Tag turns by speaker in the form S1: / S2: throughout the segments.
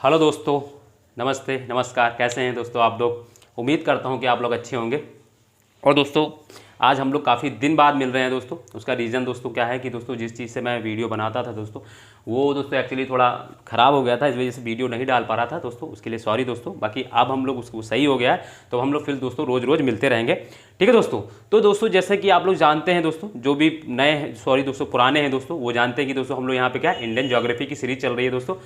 S1: Hello दोस्तों, नमस्ते, नमस्कार। कैसे हैं दोस्तों आप लोग? उम्मीद करता हूं कि आप लोग अच्छे होंगे। और दोस्तों आज हम लोग काफ़ी दिन बाद मिल रहे हैं दोस्तों। उसका रीज़न दोस्तों क्या है कि दोस्तों जिस चीज़ से मैं वीडियो बनाता था दोस्तों, वो दोस्तों एक्चुअली थोड़ा ख़राब हो गया था, इस वजह से वीडियो नहीं डाल पा रहा था दोस्तों। उसके लिए सॉरी दोस्तों। बाकी अब हम लोग उसको सही हो गया है, तो हम लोग फिर दोस्तों रोज़ रोज़ मिलते रहेंगे, ठीक है दोस्तों। तो दोस्तों जैसे कि आप लोग जानते हैं दोस्तों, जो भी नए सॉरी दोस्तों पुराने हैं दोस्तों, वो जानते हैं कि दोस्तों हम लोग यहाँ पे क्या इंडियन ज्योग्राफी की सीरीज़ चल रही है दोस्तों।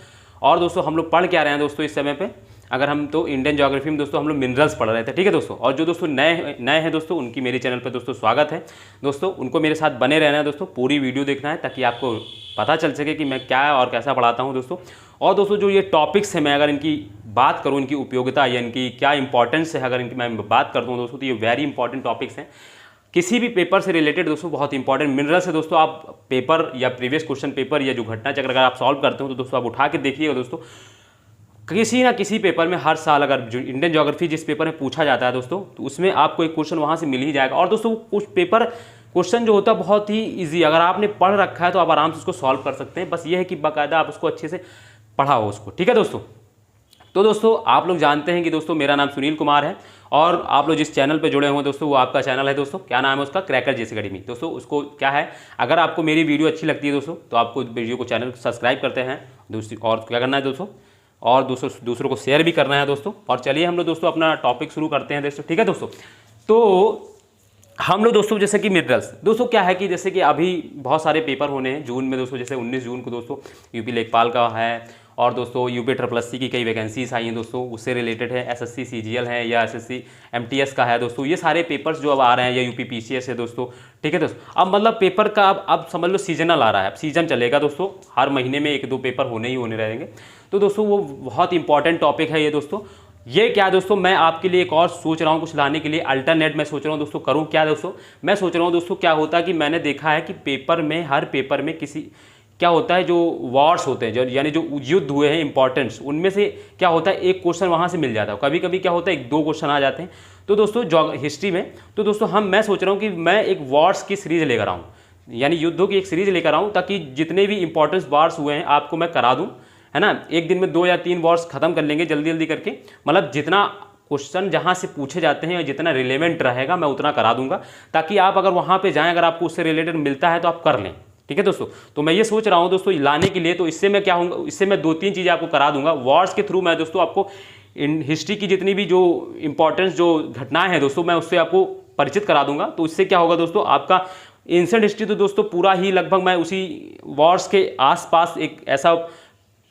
S1: और दोस्तों हम लोग पढ़ क्या रहे हैं दोस्तों इस समय पे? अगर हम तो इंडियन ज्योग्राफी में दोस्तों हम लोग मिनरल्स पढ़ रहे थे, ठीक है दोस्तों। और जो दोस्तों नए हैं दोस्तों, उनकी मेरे चैनल पर दोस्तों स्वागत है दोस्तों। उनको मेरे साथ बने रहना है दोस्तों, पूरी वीडियो देखना है ताकि आपको पता चल सके कि मैं क्या और कैसा पढ़ाता हूँ दोस्तों। और दोस्तों जो ये टॉपिक्स हैं, मैं अगर इनकी बात करूँ, इनकी उपयोगिता या इनकी क्या इंपॉर्टेंस है, अगर इनकी मैं बात करता हूँ दोस्तों, तो ये वेरी इंपॉर्टेंट टॉपिक्स हैं किसी भी पेपर से रिलेटेड दोस्तों। बहुत इंपॉर्टेंट मिनरल्स है दोस्तों। आप पेपर या प्रीवियस क्वेश्चन पेपर या जो घटना चक्र अगर आप सॉल्व करते हो तो दोस्तों आप उठा के देखिएगा दोस्तों, किसी ना किसी पेपर में हर साल अगर जो इंडियन ज्योग्राफी जिस पेपर में पूछा जाता है दोस्तों, तो उसमें आपको एक क्वेश्चन वहाँ से मिल ही जाएगा। और दोस्तों कुछ पेपर क्वेश्चन जो होता है बहुत ही इजी, अगर आपने पढ़ रखा है तो आप आराम से उसको सॉल्व कर सकते हैं। बस ये है कि बाकायदा आप उसको अच्छे से पढ़ाओ उसको, ठीक है दोस्तों। तो दोस्तों आप लोग जानते हैं कि दोस्तों मेरा नाम सुनील कुमार है, और आप लोग जिस चैनल पे जुड़े हुए हैं दोस्तों, वो आपका चैनल है दोस्तों। क्या नाम है उसका? क्रैकर जेस अकेडमी दोस्तों। उसको क्या है, अगर आपको मेरी वीडियो अच्छी लगती है दोस्तों, तो आपको वीडियो को चैनल को सब्सक्राइब करते हैं दूसरी, और क्या करना है दोस्तों, और दूसरों को शेयर भी करना है दोस्तों। और चलिए हम लोग दोस्तों अपना टॉपिक शुरू करते हैं दोस्तों, ठीक है दोस्तों। तो हम लोग दोस्तों जैसे कि मिनरल्स दोस्तों क्या है कि जैसे कि अभी बहुत सारे पेपर होने हैं जून में दोस्तों। जैसे 19 जून को दोस्तों यूपी लेखपाल का है, और दोस्तों यूपी SSS की कई वैकेंसीज आई हैं दोस्तों, उससे रिलेटेड है। SSC CGL है या SSC MTS का है दोस्तों। ये सारे पेपर्स जो अब आ रहे हैं, या यूपी PCS है दोस्तों, ठीक है दोस्तों। अब मतलब पेपर का अब समझ लो सीजनल आ रहा है, अब सीजन चलेगा दोस्तों। हर महीने में 1-2 पेपर होने ही होने रहेंगे। तो दोस्तों वो बहुत इंपॉर्टेंट टॉपिक है ये दोस्तों। ये क्या दोस्तों, मैं आपके लिए एक और सोच रहा हूँ कुछ लाने के लिए, अल्टरनेट मैं सोच रहा हूँ दोस्तों। करूँ क्या दोस्तों, मैं सोच रहा हूँ दोस्तों क्या होता है कि मैंने देखा है कि पेपर में, हर पेपर में किसी क्या होता है, जो वॉर्स होते हैं, जो यानी जो युद्ध हुए हैं इंपॉर्टेंट्स, उनमें से क्या होता है एक क्वेश्चन वहाँ से मिल जाता है। कभी कभी क्या होता है 1-2 क्वेश्चन आ जाते हैं तो दोस्तों हिस्ट्री में। तो दोस्तों मैं सोच रहा हूँ कि मैं एक वॉर्स की सीरीज लेकर आऊँ, यानी युद्धों की एक सीरीज लेकर आऊँ, ताकि जितने भी इंपॉर्टेंट वॉर्स हुए हैं आपको मैं करा दूँ, है ना। एक दिन में 2 या 3 वॉर्स खत्म कर लेंगे जल्दी जल्दी करके। मतलब जितना क्वेश्चन जहाँ से पूछे जाते हैं, जितना रिलेवेंट रहेगा मैं उतना करा दूंगा, ताकि आप अगर वहाँ पे जाएं, अगर आपको उससे रिलेटेड मिलता है तो आप कर लें, ठीक है दोस्तों। तो मैं ये सोच रहा हूँ दोस्तों लाने के लिए। तो इससे मैं क्या होगा, इससे मैं 2-3 चीज़ें आपको करा दूंगा वॉर्स के थ्रू। मैं दोस्तों आपको इन हिस्ट्री की जितनी भी जो इंपॉर्टेंस जो घटनाएं हैं दोस्तों, मैं उससे आपको परिचित करा दूंगा। तो इससे क्या होगा दोस्तों, आपका एंशिएंट हिस्ट्री तो दोस्तों पूरा ही लगभग मैं उसी वॉर्स के आसपास एक ऐसा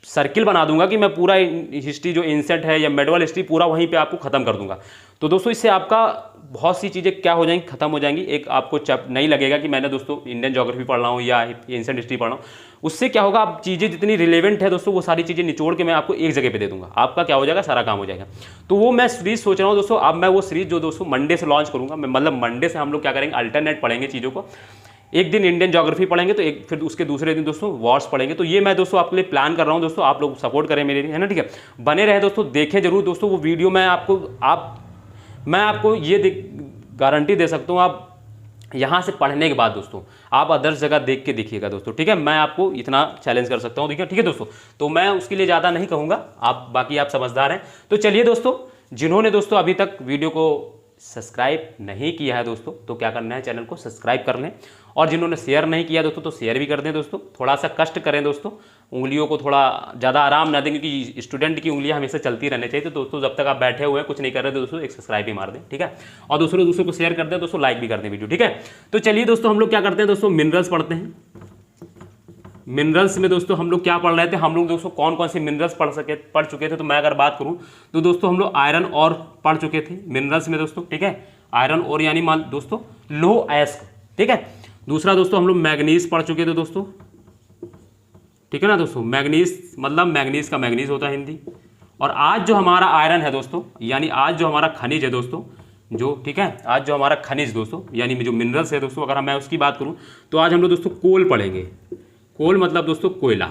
S1: सर्किल बना दूंगा कि मैं पूरा हिस्ट्री जो एंशिएंट है या मेडिवल हिस्ट्री पूरा वहीं पे आपको खत्म कर दूंगा। तो दोस्तों इससे आपका बहुत सी चीज़ें क्या हो जाएंगी, खत्म हो जाएंगी। एक आपको नहीं लगेगा कि मैंने दोस्तों इंडियन ज्योग्राफी पढ़ रहा हूँ या एंशिएंट हिस्ट्री पढ़ रहा हूँ। उससे क्या होगा, आप चीज़ें जितनी रिलेवेंट है दोस्तों, वो सारी चीज़ें निचोड़ के मैं आपको एक जगह पे दे दूंगा। आपका क्या हो जाएगा, सारा काम हो जाएगा। तो वो मैं सीरीज सोच रहा हूँ दोस्तों। अब मैं वो सीरीज जो दोस्तों मंडे से लॉन्च करूँगा, मतलब मंडे से हम लोग क्या करेंगे, अल्टरनेट पढ़ेंगे चीज़ों को। एक दिन इंडियन ज्योग्राफी पढ़ेंगे, तो एक फिर उसके दूसरे दिन दोस्तों वॉर्स पढ़ेंगे। तो ये मैं दोस्तों आपके लिए प्लान कर रहा हूँ दोस्तों। आप लोग सपोर्ट करें मेरे लिए, है ना, ठीक है। बने रहे दोस्तों, देखें जरूर दोस्तों वो वीडियो। मैं आपको ये गारंटी दे सकता हूँ, आप यहाँ से पढ़ने के बाद दोस्तों आप अदर्स जगह देख के देखिएगा दोस्तों, ठीक है। मैं आपको इतना चैलेंज कर सकता हूँ, देखिए, ठीक है दोस्तों। तो मैं उसके लिए ज़्यादा नहीं कहूँगा, आप बाकी आप समझदार हैं। तो चलिए दोस्तों, जिन्होंने दोस्तों अभी तक वीडियो को सब्सक्राइब नहीं किया है दोस्तों, तो क्या करना है, चैनल को सब्सक्राइब कर लें। और जिन्होंने शेयर नहीं किया दोस्तों, तो शेयर भी कर दें दोस्तों। थोड़ा सा कष्ट करें दोस्तों, उंगलियों को थोड़ा ज़्यादा आराम ना दें, क्योंकि स्टूडेंट की उंगलियां हमेशा चलती रहनी चाहिए। तो दोस्तों जब तक आप बैठे हुए हैं कुछ नहीं कर रहे दोस्तों, एक सब्सक्राइब भी मार दें, ठीक है। और दूसरों को शेयर कर दें दोस्तों, लाइक भी कर दें वीडियो, ठीक है। तो चलिए दोस्तों हम लोग क्या करते हैं दोस्तों, मिनरल्स पढ़ते हैं। मिनरल्स में दोस्तों हम लोग क्या पढ़ रहे थे, हम लोग दोस्तों कौन कौन से मिनरल्स पढ़ चुके थे। तो मैं अगर बात करूं तो दोस्तों हम लोग आयरन और पढ़ चुके थे मिनरल्स में दोस्तों, ठीक है। आयरन और यानी मान दोस्तों लो अयस्क, ठीक है। दूसरा दोस्तों हम लोग मैग्नीज पढ़ चुके थे दोस्तों, ठीक है ना दोस्तों। मैग्नीज मतलब मैग्नीज का मैग्नीज होता है हिंदी। और आज जो हमारा आयरन है दोस्तों, यानी आज जो हमारा खनिज है दोस्तों, जो ठीक है, आज जो हमारा खनिज दोस्तों यानी जो मिनरल्स है दोस्तों, अगर मैं उसकी बात करूं तो आज हम लोग दोस्तों कोल पढ़ेंगे। कोल मतलब दोस्तों कोयला,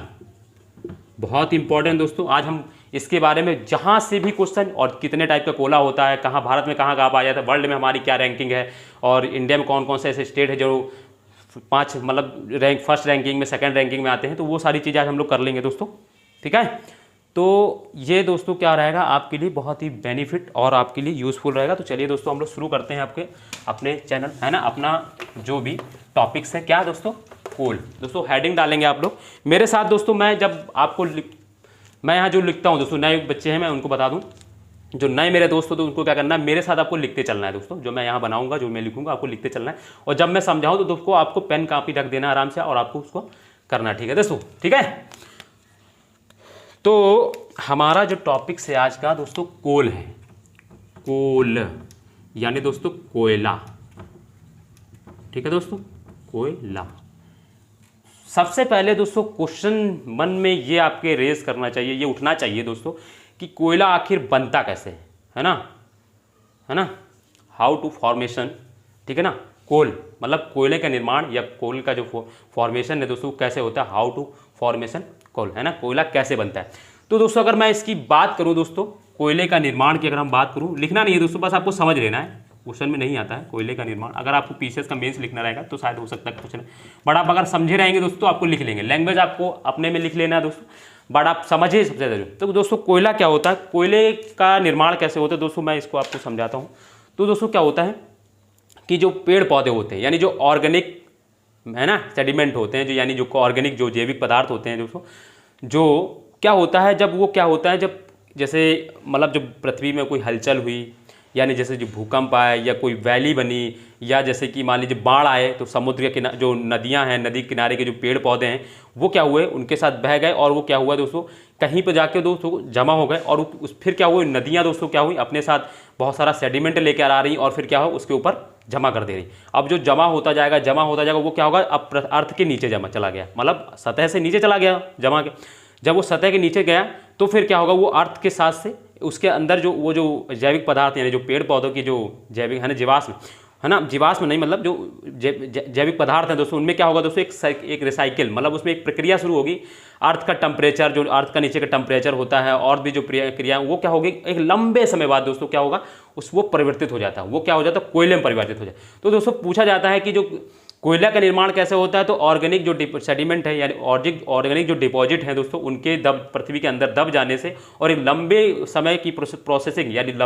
S1: बहुत इंपॉर्टेंट दोस्तों। आज हम इसके बारे में जहाँ से भी क्वेश्चन, और कितने टाइप का कोयला होता है, कहाँ भारत में कहाँ पाया जाता है, वर्ल्ड में हमारी क्या रैंकिंग है, और इंडिया में कौन कौन से ऐसे स्टेट है जो 5 मतलब फर्स्ट रैंकिंग में, सेकंड रैंकिंग में आते हैं। तो वो सारी चीज़ें आज हम लोग कर लेंगे दोस्तों, ठीक है। तो ये दोस्तों क्या रहेगा आपके लिए बहुत ही बेनिफिट और आपके लिए यूज़फुल रहेगा। तो चलिए दोस्तों हम लोग शुरू करते हैं अपने चैनल है ना, अपना जो भी टॉपिक्स है क्या दोस्तों, कोल। दोस्तों हेडिंग डालेंगे आप लोग मेरे साथ दोस्तों। मैं यहाँ जो लिखता हूँ दोस्तों, नए बच्चे हैं मैं उनको बता दूँ, जो नए मेरे दोस्त हो तो उनको क्या करना है, मेरे साथ आपको लिखते चलना है दोस्तों। जो मैं यहाँ बनाऊंगा, जो मैं लिखूंगा, आपको लिखते चलना है। और जब मैं समझाऊँ तो दोस्तों आपको पेन कापी रख देना आराम से और आपको उसको करना, ठीक है दोस्तों, ठीक है। तो हमारा जो टॉपिक है आज का दोस्तों कोल है, कोल यानी दोस्तों कोयला, ठीक है दोस्तों, कोयला। सबसे पहले दोस्तों क्वेश्चन मन में ये आपके रेज करना चाहिए, ये उठना चाहिए दोस्तों कि कोयला आखिर बनता कैसे है ना, हाउ टू फॉर्मेशन, ठीक है ना। कोल मतलब कोयले का निर्माण या कोल का जो फॉर्मेशन है दोस्तों कैसे होता है, हाउ टू फॉर्मेशन कोल, है ना, कोयला कैसे बनता है। तो दोस्तों अगर मैं इसकी बात करूं दोस्तों, कोयले का निर्माण की अगर हम बात करूं, लिखना नहीं है दोस्तों, बस आपको समझ लेना है, क्वेश्चन में नहीं आता है कोयले का निर्माण। अगर आपको पीसीएस का मेंस लिखना रहेगा तो शायद हो सकता है क्वेश्चन, बट आप अगर समझे रहेंगे दोस्तों आपको लिख लेंगे। लैंग्वेज आपको अपने में लिख लेना है दोस्तों, बट आप समझिए सबसे ज़्यादा। तो दोस्तों कोयला क्या होता है, कोयले का निर्माण कैसे होता है दोस्तों, मैं इसको आपको समझाता हूँ। तो दोस्तों क्या होता है कि जो पेड़ पौधे होते हैं यानी जो ऑर्गेनिक है ना सेडिमेंट होते हैं, जो यानी जो ऑर्गेनिक जो जैविक पदार्थ होते हैं दोस्तों, जो क्या होता है जब वो क्या होता है जब जैसे मतलब जब पृथ्वी में कोई हलचल हुई, यानी जैसे जो भूकंप आए या कोई वैली बनी, या जैसे कि मान लीजिए बाढ़ आए तो समुद्र के किनारे जो नदियां हैं, नदी किनारे के जो पेड़ पौधे हैं वो क्या हुए, उनके साथ बह गए और वो क्या हुआ दोस्तों कहीं पर जाके दोस्तों जमा हो गए। और फिर क्या हुआ, नदियाँ दोस्तों क्या हुई, अपने साथ बहुत सारा सेडिमेंट लेकर आ रही और फिर क्या हो उसके ऊपर जमा कर दे रही। अब जो जमा होता जाएगा वो क्या होगा, अब अर्थ के नीचे जमा चला गया, मतलब सतह से नीचे चला गया जमा के। जब वो सतह के नीचे गया तो फिर क्या होगा, वो अर्थ के साथ से उसके अंदर जो वो जो जैविक पदार्थ यानी जो पेड़ पौधों की जो जैविक है ना, जीवाश्म है ना, जीवाश्म नहीं मतलब जो जैविक पदार्थ हैं दोस्तों, उनमें क्या होगा दोस्तों एक रिसाइकिल, मतलब उसमें एक प्रक्रिया शुरू होगी। अर्थ का टेम्परेचर, जो अर्थ का नीचे का टेम्परेचर होता है और भी जो क्रिया वो क्या होगी, एक लंबे समय बाद दोस्तों क्या होगा वो परिवर्तित हो जाता है, वो क्या हो जाता है कोयले में परिवर्तित हो जाता है। तो दोस्तों पूछा जाता है कि जो कोयला का निर्माण कैसे होता है, तो ऑर्गेनिक जो सेडिमेंट है यानी ऑर्गेनिक जो डिपॉजिट हैं दोस्तों, उनके पृथ्वी के अंदर दब जाने से और एक लंबे समय की प्रोसेसिंग यानी एक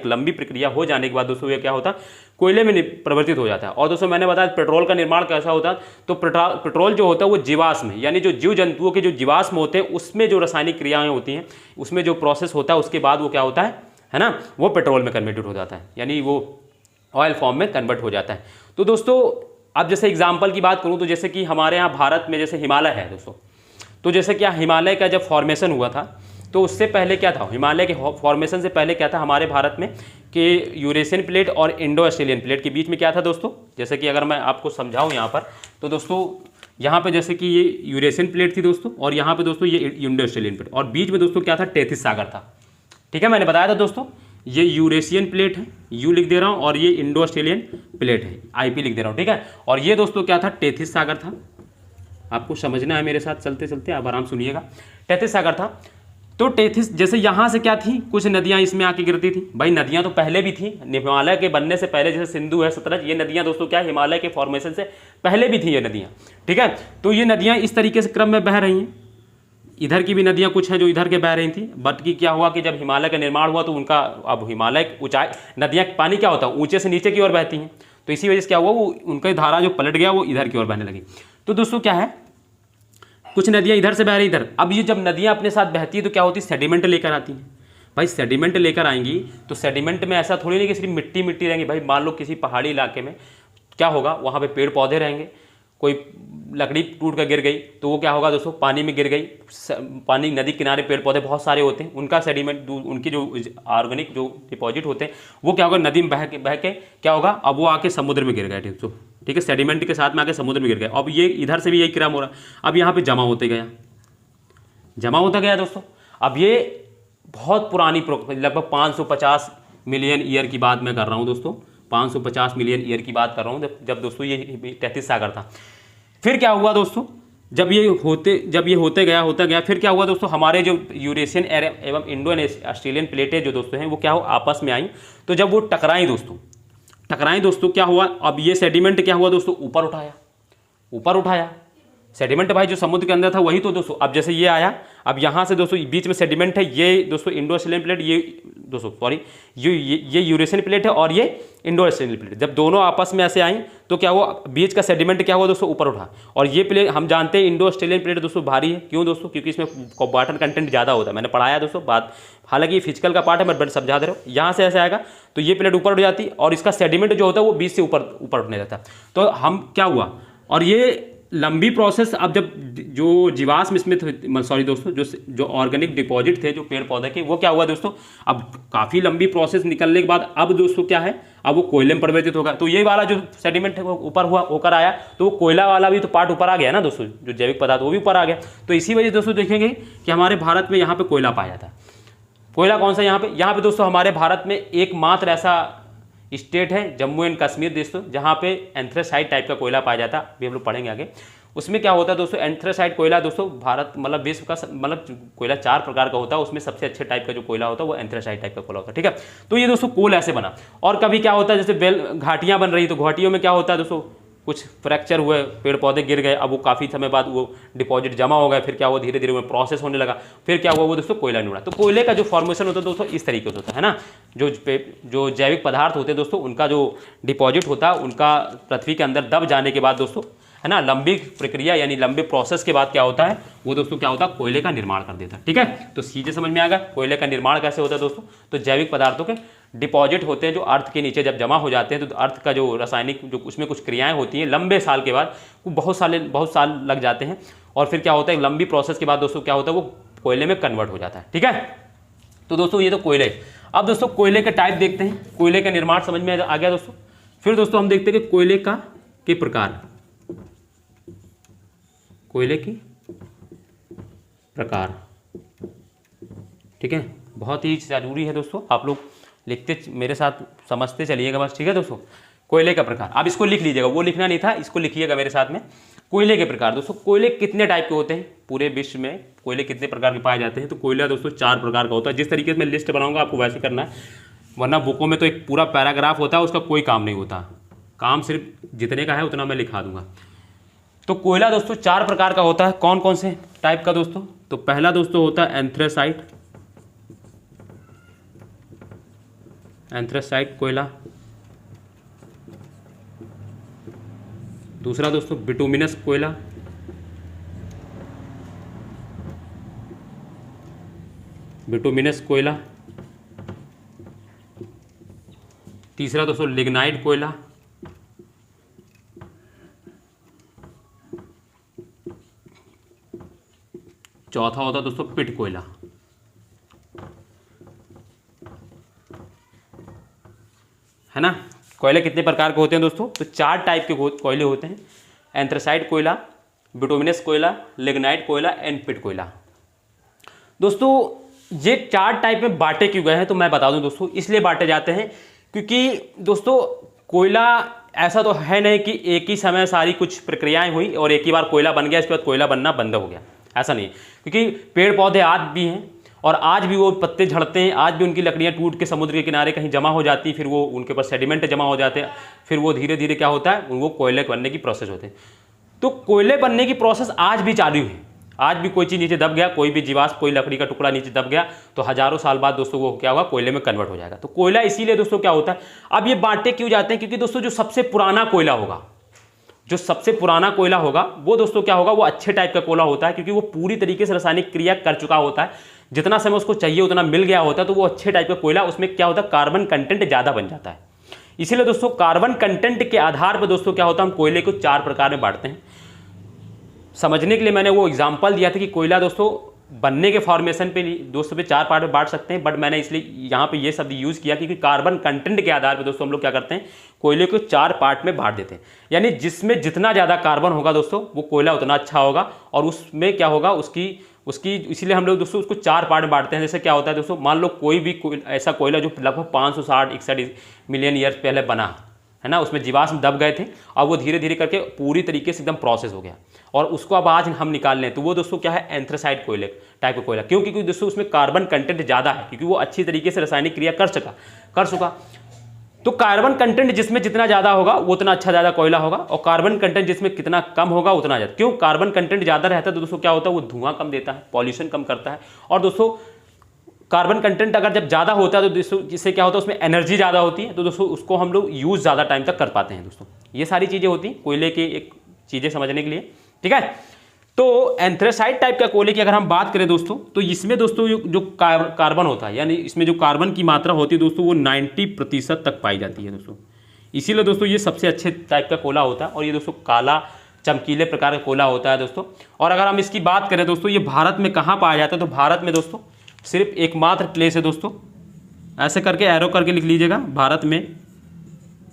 S1: लंबी प्रक्रिया हो जाने के बाद दोस्तों ये क्या होता है कोयले में परिवर्तित हो जाता है। और दोस्तों मैंने बताया पेट्रोल का निर्माण कैसा होता है, तो पेट्रोल जो होता है वो जीवाश्म यानी जो जीव जंतुओं के जो जीवाश्म होते हैं उसमें जो रासायनिक क्रियाएँ होती हैं, उसमें जो प्रोसेस होता है उसके बाद वो क्या होता है ना, वो पेट्रोल में कन्वर्टेड हो जाता है, यानी वो ऑयल फॉर्म में कन्वर्ट हो जाता है। तो दोस्तों अब जैसे एग्जाम्पल की बात करूं तो जैसे कि हमारे यहाँ भारत में जैसे हिमालय है दोस्तों, तो जैसे क्या हिमालय का जब फॉर्मेशन हुआ था तो उससे पहले क्या था, हिमालय के फॉर्मेशन से पहले क्या था हमारे भारत में कि यूरेशियन प्लेट और इंडो ऑस्ट्रेलियन प्लेट के बीच में क्या था दोस्तों। जैसे कि अगर मैं आपको समझाऊँ यहाँ पर तो दोस्तों यहाँ पे जैसे कि ये यूरेशियन प्लेट थी दोस्तों और यहाँ पे दोस्तों ये इंडो ऑस्ट्रेलियन प्लेट, और बीच में दोस्तों क्या था टेथिस सागर था, ठीक है। मैंने बताया था दोस्तों ये यूरेशियन प्लेट है, यू लिख दे रहा हूँ, और ये इंडो ऑस्ट्रेलियन प्लेट है, आईपी लिख दे रहा हूँ, ठीक है। और ये दोस्तों क्या था, टेथिस सागर था। आपको समझना है मेरे साथ चलते चलते, आप आराम सुनिएगा। टेथिस सागर था, तो टेथिस जैसे यहाँ से क्या थी, कुछ नदियाँ इसमें आके गिरती थी। भाई नदियाँ तो पहले भी थी, हिमालय के बनने से पहले, जैसे सिंधु है, सतलज, ये नदियाँ दोस्तों क्या हिमालय के फॉर्मेशन से पहले भी थी ये नदियाँ, ठीक है। तो ये नदियाँ इस तरीके से क्रम में बह रही हैं। इधर की भी नदियाँ कुछ हैं जो इधर के बह रही थी, बट कि क्या हुआ कि जब हिमालय का निर्माण हुआ तो उनका अब हिमालय ऊंचाई, नदियाँ पानी क्या होता है ऊंचे से नीचे की ओर बहती हैं, तो इसी वजह से क्या हुआ वो उनका धारा जो पलट गया वो इधर की ओर बहने लगी। तो दोस्तों क्या है, कुछ नदियाँ इधर से बह रही इधर। अब ये जब नदियाँ अपने साथ बहती है तो क्या होती है, सेडिमेंट लेकर आती हैं। भाई सेडिमेंट लेकर आएंगी तो सेडिमेंट में ऐसा थोड़ी नहीं कि सिर्फ मिट्टी मिट्टी रहेंगी। भाई मान लो किसी पहाड़ी इलाके में क्या होगा, वहाँ पे पेड़ पौधे रहेंगे, कोई लकड़ी टूट कर गिर गई तो वो क्या होगा दोस्तों पानी में गिर गई। पानी नदी किनारे पेड़ पौधे बहुत सारे होते हैं, उनका सेडिमेंट उनके जो ऑर्गेनिक जो डिपॉजिट होते हैं वो क्या होगा नदी में बह के क्या होगा, अब वो आके समुद्र में गिर गए, ठीक है, सेडिमेंट के साथ में आके समुद्र में गिर गए। अब ये इधर से भी यही क्रम हो रहा है, अब यहाँ पे जमा होता गया दोस्तों। अब ये बहुत पुरानी लगभग 550 मिलियन ईयर की बात मैं कर रहा हूँ दोस्तों, 550 मिलियन ईयर की बात कर रहा हूँ जब दोस्तों ये टेथिस सागर था। फिर क्या हुआ दोस्तों, जब ये होता गया फिर क्या हुआ दोस्तों, हमारे जो यूरेशियन एवं इंडो ऑस्ट्रेलियन प्लेटें जो दोस्तों हैं वो क्या हो आपस में आई। तो जब वो टकराई दोस्तों क्या हुआ, अब ये सेडिमेंट क्या हुआ दोस्तों ऊपर उठाया, सेडिमेंट भाई जो समुद्र के अंदर था वही तो दोस्तों। अब जैसे ये आया, अब यहाँ से दोस्तों बीच में सेडिमेंट है, ये दोस्तों इंडो ऑस्ट्रेलियन प्लेट, ये दोस्तों सॉरी ये यूरेशियन प्लेट है और ये इंडो ऑस्ट्रेलियन प्लेट। जब दोनों आपस में ऐसे आई तो क्या हुआ, बीच का सेडिमेंट क्या हुआ दोस्तों, ऊपर उठा। और ये प्लेट हम जानते हैं इंडो ऑस्ट्रेलियन प्लेट दोस्तों भारी है, क्यों दोस्तों, क्योंकि इसमें वाटर कंटेंट ज़्यादा होता है। मैंने पढ़ाया दोस्तों बात, हालांकि ये फिजिकल का पार्ट है, मैं समझा दे रहा हूँ। यहाँ से ऐसे आएगा तो ये प्लेट ऊपर उठ जाती और इसका सेडिमेंट जो होता है वो बीच से ऊपर उठने लगता है। तो हम क्या हुआ, और ये लंबी प्रोसेस, अब जब जो जीवाश्म इसमें सॉरी दोस्तों जो ऑर्गेनिक डिपॉजिट थे जो पेड़ पौधे के, वो क्या हुआ दोस्तों, अब काफ़ी लंबी प्रोसेस निकलने के बाद अब दोस्तों क्या है, अब वो कोयले में परिवर्तित होगा। तो ये वाला जो सेडिमेंट है वो ऊपर हुआ होकर आया, तो वो कोयला वाला भी तो पार्ट ऊपर आ गया ना दोस्तों, जो जैविक पदार्थ वो भी ऊपर आ गया। तो इसी वजह दोस्तों देखेंगे कि हमारे भारत में यहाँ पे कोयला पाया जाता है। कोयला कौन सा यहाँ पे दोस्तों हमारे भारत में एकमात्र ऐसा स्टेट है जम्मू एंड कश्मीर दोस्तों, जहाँ पे एंथ्रेसाइट टाइप का कोयला पाया जाता है। अभी हम लोग पढ़ेंगे आगे। उसमें क्या होता है दोस्तों, एंथ्रेसाइट कोयला दोस्तों भारत मतलब विश्व का मतलब कोयला 4 प्रकार का होता है, उसमें सबसे अच्छे टाइप का जो कोयला होता है वो एंथ्रेसाइट टाइप का कोयला होता है। ठीक है, तो ये दोस्तों कोल ऐसे बना। और कभी क्या होता है, जैसे घाटियाँ बन रही तो घाटियों में क्या होता है दोस्तों, कुछ फ्रैक्चर हुए, पेड़ पौधे गिर गए, अब वो काफ़ी समय बाद वो डिपॉजिट जमा हो गए, फिर क्या हुआ, धीरे धीरे वो प्रोसेस होने लगा, फिर क्या हुआ वो दोस्तों कोयला निकला। तो कोयले का जो फॉर्मेशन होता है दोस्तों इस तरीके से होता है ना, जो जैविक पदार्थ होते हैं दोस्तों उनका जो डिपॉजिट होता है उनका पृथ्वी के अंदर दब जाने के बाद दोस्तों है ना, लंबी प्रक्रिया यानी लंबे प्रोसेस के बाद क्या होता है वो दोस्तों क्या होता है, कोयले का निर्माण कर देता है। ठीक है, तो सीधे समझ में आ गया कोयले का निर्माण कैसे होता है दोस्तों। तो जैविक पदार्थों के डिपॉजिट होते हैं जो अर्थ के नीचे जब जमा हो जाते हैं, तो अर्थ का जो रासायनिक जो उसमें कुछ क्रियाएं होती हैं, लंबे साल के बाद वो बहुत साल लग जाते हैं, और फिर क्या होता है लंबी प्रोसेस के बाद दोस्तों क्या होता है वो कोयले में कन्वर्ट हो जाता है। ठीक है, तो दोस्तों ये तो कोयले। अब दोस्तों कोयले के टाइप देखते हैं, कोयले का निर्माण समझ में आ गया दोस्तों। फिर दोस्तों हम देखते हैं कि कोयले के प्रकार, कोयले की प्रकार। ठीक है, बहुत ही जरूरी है दोस्तों, आप लोग लिखते मेरे साथ समझते चलिएगा बस। ठीक है दोस्तों, कोयले का प्रकार, आप इसको लिख लीजिएगा, वो लिखना नहीं था, इसको लिखिएगा मेरे साथ में। कोयले के प्रकार दोस्तों, कोयले कितने टाइप के होते हैं, पूरे विश्व में कोयले कितने प्रकार के पाए जाते हैं। तो कोयला दोस्तों 4 प्रकार का होता है। जिस तरीके से मैं लिस्ट बनाऊंगा आपको वैसे करना है, वरना बुकों में तो एक पूरा पैराग्राफ होता है, उसका कोई काम नहीं होता, काम सिर्फ जितने का है उतना मैं लिखा दूंगा। तो कोयला दोस्तों 4 प्रकार का होता है। कौन कौन से टाइप का दोस्तों, तो पहला दोस्तों होता है एंथ्रेसाइट, एंथ्रेसाइट कोयला। दूसरा दोस्तों बिटुमिनस कोयला, बिटुमिनस कोयला। तीसरा दोस्तों लिग्नाइट कोयला। चौथा होता है दोस्तों पिट कोयला। है ना, कोयले कितने प्रकार के होते हैं दोस्तों, तो 4 टाइप के कोयले होते हैं, एंथ्रेसाइट कोयला, बिटुमिनस कोयला, लिग्नाइट कोयला एंड पिट कोयला। दोस्तों ये 4 टाइप में बांटे क्यों गए हैं तो मैं बता दूं दोस्तों, इसलिए बांटे जाते हैं क्योंकि दोस्तों कोयला ऐसा तो है नहीं कि एक ही समय सारी कुछ प्रक्रियाएं हुई और एक ही बार कोयला बन गया, इसके बाद कोयला बनना बंद हो गया, ऐसा नहीं। क्योंकि पेड़ पौधे आज भी हैं और आज भी वो पत्ते झड़ते हैं, आज भी उनकी लकड़ियाँ टूट के समुद्र के किनारे कहीं जमा हो जाती, फिर वो उनके ऊपर सेडिमेंट जमा हो जाते हैं, फिर वो धीरे धीरे क्या होता है वो कोयले बनने की प्रोसेस होते हैं। तो कोयले बनने की प्रोसेस आज भी चालू है। आज भी कोई चीज़ नीचे दब गया, कोई भी जीवाश्म, कोई लकड़ी का टुकड़ा नीचे दब गया तो हजारों साल बाद दोस्तों वो क्या होगा, कोयले में कन्वर्ट हो जाएगा। तो कोयला इसीलिए दोस्तों क्या होता है, अब ये बांटे क्यों जाते हैं, क्योंकि दोस्तों जो सबसे पुराना कोयला होगा, जो सबसे पुराना कोयला होगा वो दोस्तों क्या होगा, वो अच्छे टाइप का कोयला होता है, क्योंकि वो पूरी तरीके से रासायनिक क्रिया कर चुका होता है, जितना समय उसको चाहिए उतना मिल गया होता है, तो वो अच्छे टाइप का कोयला, उसमें क्या होता है कार्बन कंटेंट ज़्यादा बन जाता है। इसीलिए दोस्तों कार्बन कंटेंट के आधार पर दोस्तों क्या होता है, हम कोयले को 4 प्रकार में बांटते हैं। समझने के लिए मैंने वो एग्जाम्पल दिया था कि कोयला दोस्तों बनने के फॉर्मेशन पे दोस्तों पे 4 पार्ट में बांट सकते हैं, बट मैंने इसलिए यहाँ पे ये शब्द यूज़ किया क्योंकि कार्बन कंटेंट के आधार पे दोस्तों हम लोग क्या करते हैं, कोयले को 4 पार्ट में बांट देते हैं। यानी जिसमें जितना ज़्यादा कार्बन होगा दोस्तों वो कोयला उतना अच्छा होगा, और उसमें क्या होगा उसकी इसीलिए हम लोग दोस्तों उसको 4 पार्ट में बांटते हैं। जैसे क्या होता है दोस्तों, मान लो कोई भी ऐसा कोयला जो लगभग 560-61 मिलियन ईयर्स पहले बना है ना, उसमें जीवाश्म दब गए थे और वो धीरे धीरे करके पूरी तरीके से एकदम प्रोसेस हो गया, और उसको अब आज हम निकाल लें तो वो दोस्तों क्या है, एंथ्रेसाइट कोयले टाइप का कोयला। क्यों? क्योंकि दोस्तों उसमें कार्बन कंटेंट ज़्यादा है, क्योंकि वो अच्छी तरीके से रासायनिक क्रिया कर चुका। तो कार्बन कंटेंट जिसमें जितना ज़्यादा होगा वो उतना अच्छा ज़्यादा कोयला होगा, और कार्बन कंटेंट जिसमें कितना कम होगा उतना ज़्यादा। क्यों? कार्बन कंटेंट ज़्यादा रहता है तो दोस्तों क्या होता है, वो धुआं कम देता है, पॉल्यूशन कम करता है। और दोस्तों कार्बन कंटेंट अगर जब ज़्यादा होता है तो दोस्तों जिससे क्या होता है, उसमें एनर्जी ज़्यादा होती है, तो दोस्तों उसको हम लोग यूज़ ज़्यादा टाइम तक कर पाते हैं। दोस्तों ये सारी चीज़ें होती हैं कोयले की एक चीज़ें समझने के लिए, ठीक है। तो एंथ्रेसाइट टाइप का कोयले की अगर हम बात करें दोस्तों, तो इसमें दोस्तों जो कार्बन होता है, यानी इसमें जो कार्बन की मात्रा होती है दोस्तों, वो 90% तक पाई जाती है दोस्तों। इसीलिए दोस्तों ये सबसे अच्छे टाइप का कोयला होता है, और ये दोस्तों काला चमकीले प्रकार का कोयला होता है दोस्तों। और अगर हम इसकी बात करें दोस्तों, ये भारत में कहाँ पाया जाता है, तो भारत में दोस्तों सिर्फ एकमात्र प्लेस है दोस्तों, ऐसे करके एरो करके लिख लीजिएगा भारत में,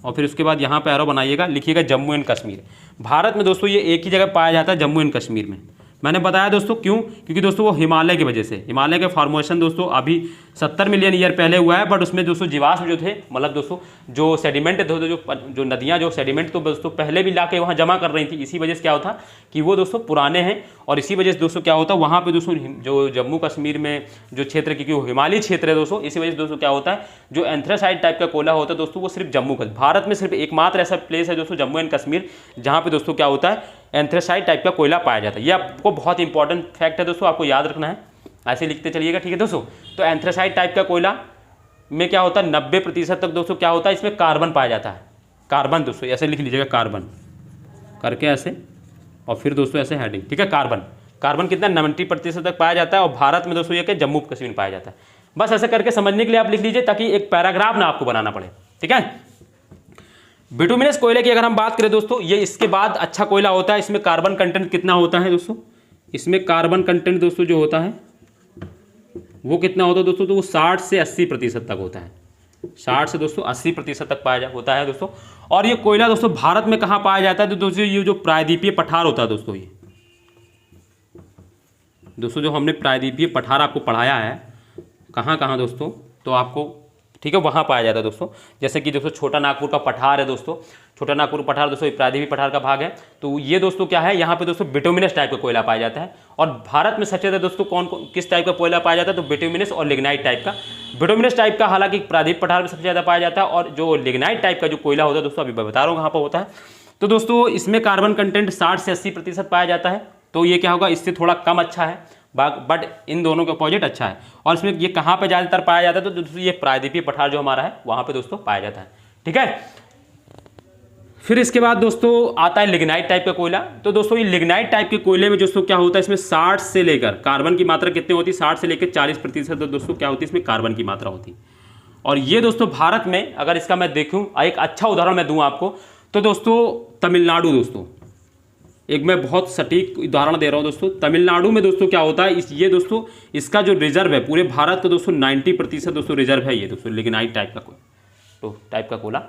S1: और फिर उसके बाद यहाँ पे एरो बनाइएगा, लिखिएगा जम्मू एंड कश्मीर। भारत में दोस्तों ये एक ही जगह पाया जाता है, जम्मू एंड कश्मीर में। मैंने बताया दोस्तों क्यों, क्योंकि दोस्तों वो हिमालय की वजह से, हिमालय के फॉर्मेशन दोस्तों अभी 70 मिलियन ईयर पहले हुआ है, बट उसमें दोस्तों जीवाश्म जो थे, मतलब दोस्तों जो सेडिमेंट थे, जो नदियाँ जो सेडिमेंट तो दोस्तों पहले भी लाके वहाँ जमा कर रही थी। इसी वजह से क्या होता कि वो दोस्तों पुराने हैं, और इसी वजह से दोस्तों क्या होता है वहाँ पे दोस्तों जो जम्मू कश्मीर में जो क्षेत्र, क्योंकि वो हिमालयी क्षेत्र है दोस्तों, इसी वजह से दोस्तों क्या होता है, जो एंथ्रेसाइट टाइप का कोयला होता है दोस्तों, वो सिर्फ जम्मू का, भारत में सिर्फ एकमात्र ऐसा प्लेस है दोस्तों, जम्मू एंड कश्मीर, जहाँ पे दोस्तों क्या होता है एंथ्रेसाइट टाइप का कोयला पाया जाता है। ये आपको बहुत इंपॉर्टेंट फैक्ट है दोस्तों, आपको याद रखना है, ऐसे लिखते चलिएगा, ठीक है दोस्तों। तो एंथ्रेसाइट टाइप का कोयला में क्या होता है, 90% तक दोस्तों क्या होता है, इसमें कार्बन पाया जाता है। कार्बन दोस्तों ऐसे लिख लीजिएगा, कार्बन करके ऐसे, और फिर दोस्तों ऐसे हेडिंग, ठीक है। कार्बन कार्बन कितना 90% तक पाया जाता है, और भारत में दोस्तों ये कि जम्मू कश्मीर में पाया जाता है। बस ऐसे करके समझने के लिए आप लिख लीजिए, ताकि एक पैराग्राफ ना आपको बनाना पड़े, ठीक है। बिटुमिनस कोयले की अगर हम बात करें दोस्तों, ये इसके बाद अच्छा कोयला होता है। इसमें कार्बन कंटेंट कितना होता है दोस्तों, इसमें कार्बन कंटेंट दोस्तों जो होता है वो कितना होता है दोस्तों, तो वो 60 से 80% तक होता है, 60 से दोस्तों 80% तक पाया होता है दोस्तों। और ये कोयला दोस्तों भारत में कहाँ पाया जाता है, तो दोस्तों ये जो प्रायद्वीपीय पठार होता है दोस्तों, ये दोस्तों जो हमने प्रायद्वीपीय पठार आपको पढ़ाया है कहाँ कहाँ दोस्तों, तो आपको ठीक है वहाँ पाया जाता है दोस्तों। जैसे कि दोस्तों छोटा नागपुर का पठार है दोस्तों, छोटा नागपुर पठार दोस्तों प्रायद्वीपीय पठार का भाग है। तो ये दोस्तों क्या है, यहाँ पे दोस्तों बिटुमिनस टाइप का कोयला पाया जाता है। और भारत में सबसे ज़्यादा दोस्तों किस टाइप का कोयला पाया जाता है, तो बिटुमिनस और लिग्नाइट टाइप का। बिटुमिनस टाइप का हालांकि प्रायद्वीपीय पठार में सबसे ज़्यादा पाया जाता है, और जो लिग्नाइट टाइप का जो कोयला होता है दोस्तों अभी मैं बता रहा हूँ कहाँ पर होता है। तो दोस्तों इसमें कार्बन कंटेंट 60 से 80% पाया जाता है। तो ये क्या होगा, इससे थोड़ा कम अच्छा है, बट इन दोनों के अपोजिट अच्छा है। और इसमें ये कहाँ पे ज़्यादातर पाया जाता है, तो दोस्तों ये प्रायद्वीपीय पठार जो हमारा है वहाँ पे दोस्तों पाया जाता है, ठीक है। फिर इसके बाद दोस्तों आता है लिग्नाइट टाइप का कोयला। तो दोस्तों ये लिग्नाइट टाइप के कोयले में दोस्तों क्या होता है, इसमें 60 से लेकर कार्बन की मात्रा कितनी होती है, 60 से लेकर 40% दोस्तों क्या होती है, इसमें कार्बन की मात्रा होती है। और ये दोस्तों भारत में अगर इसका मैं देखूँ, एक अच्छा उदाहरण मैं दूँ आपको, तो दोस्तों तमिलनाडु दोस्तों, एक मैं बहुत सटीक उदाहरण दे रहा हूँ दोस्तों। तमिलनाडु में दोस्तों क्या होता है, ये दोस्तों इसका जो रिजर्व है पूरे भारत का दोस्तों 90% दोस्तों रिजर्व है ये दोस्तों लिग्नाइट टाइप का कोयला।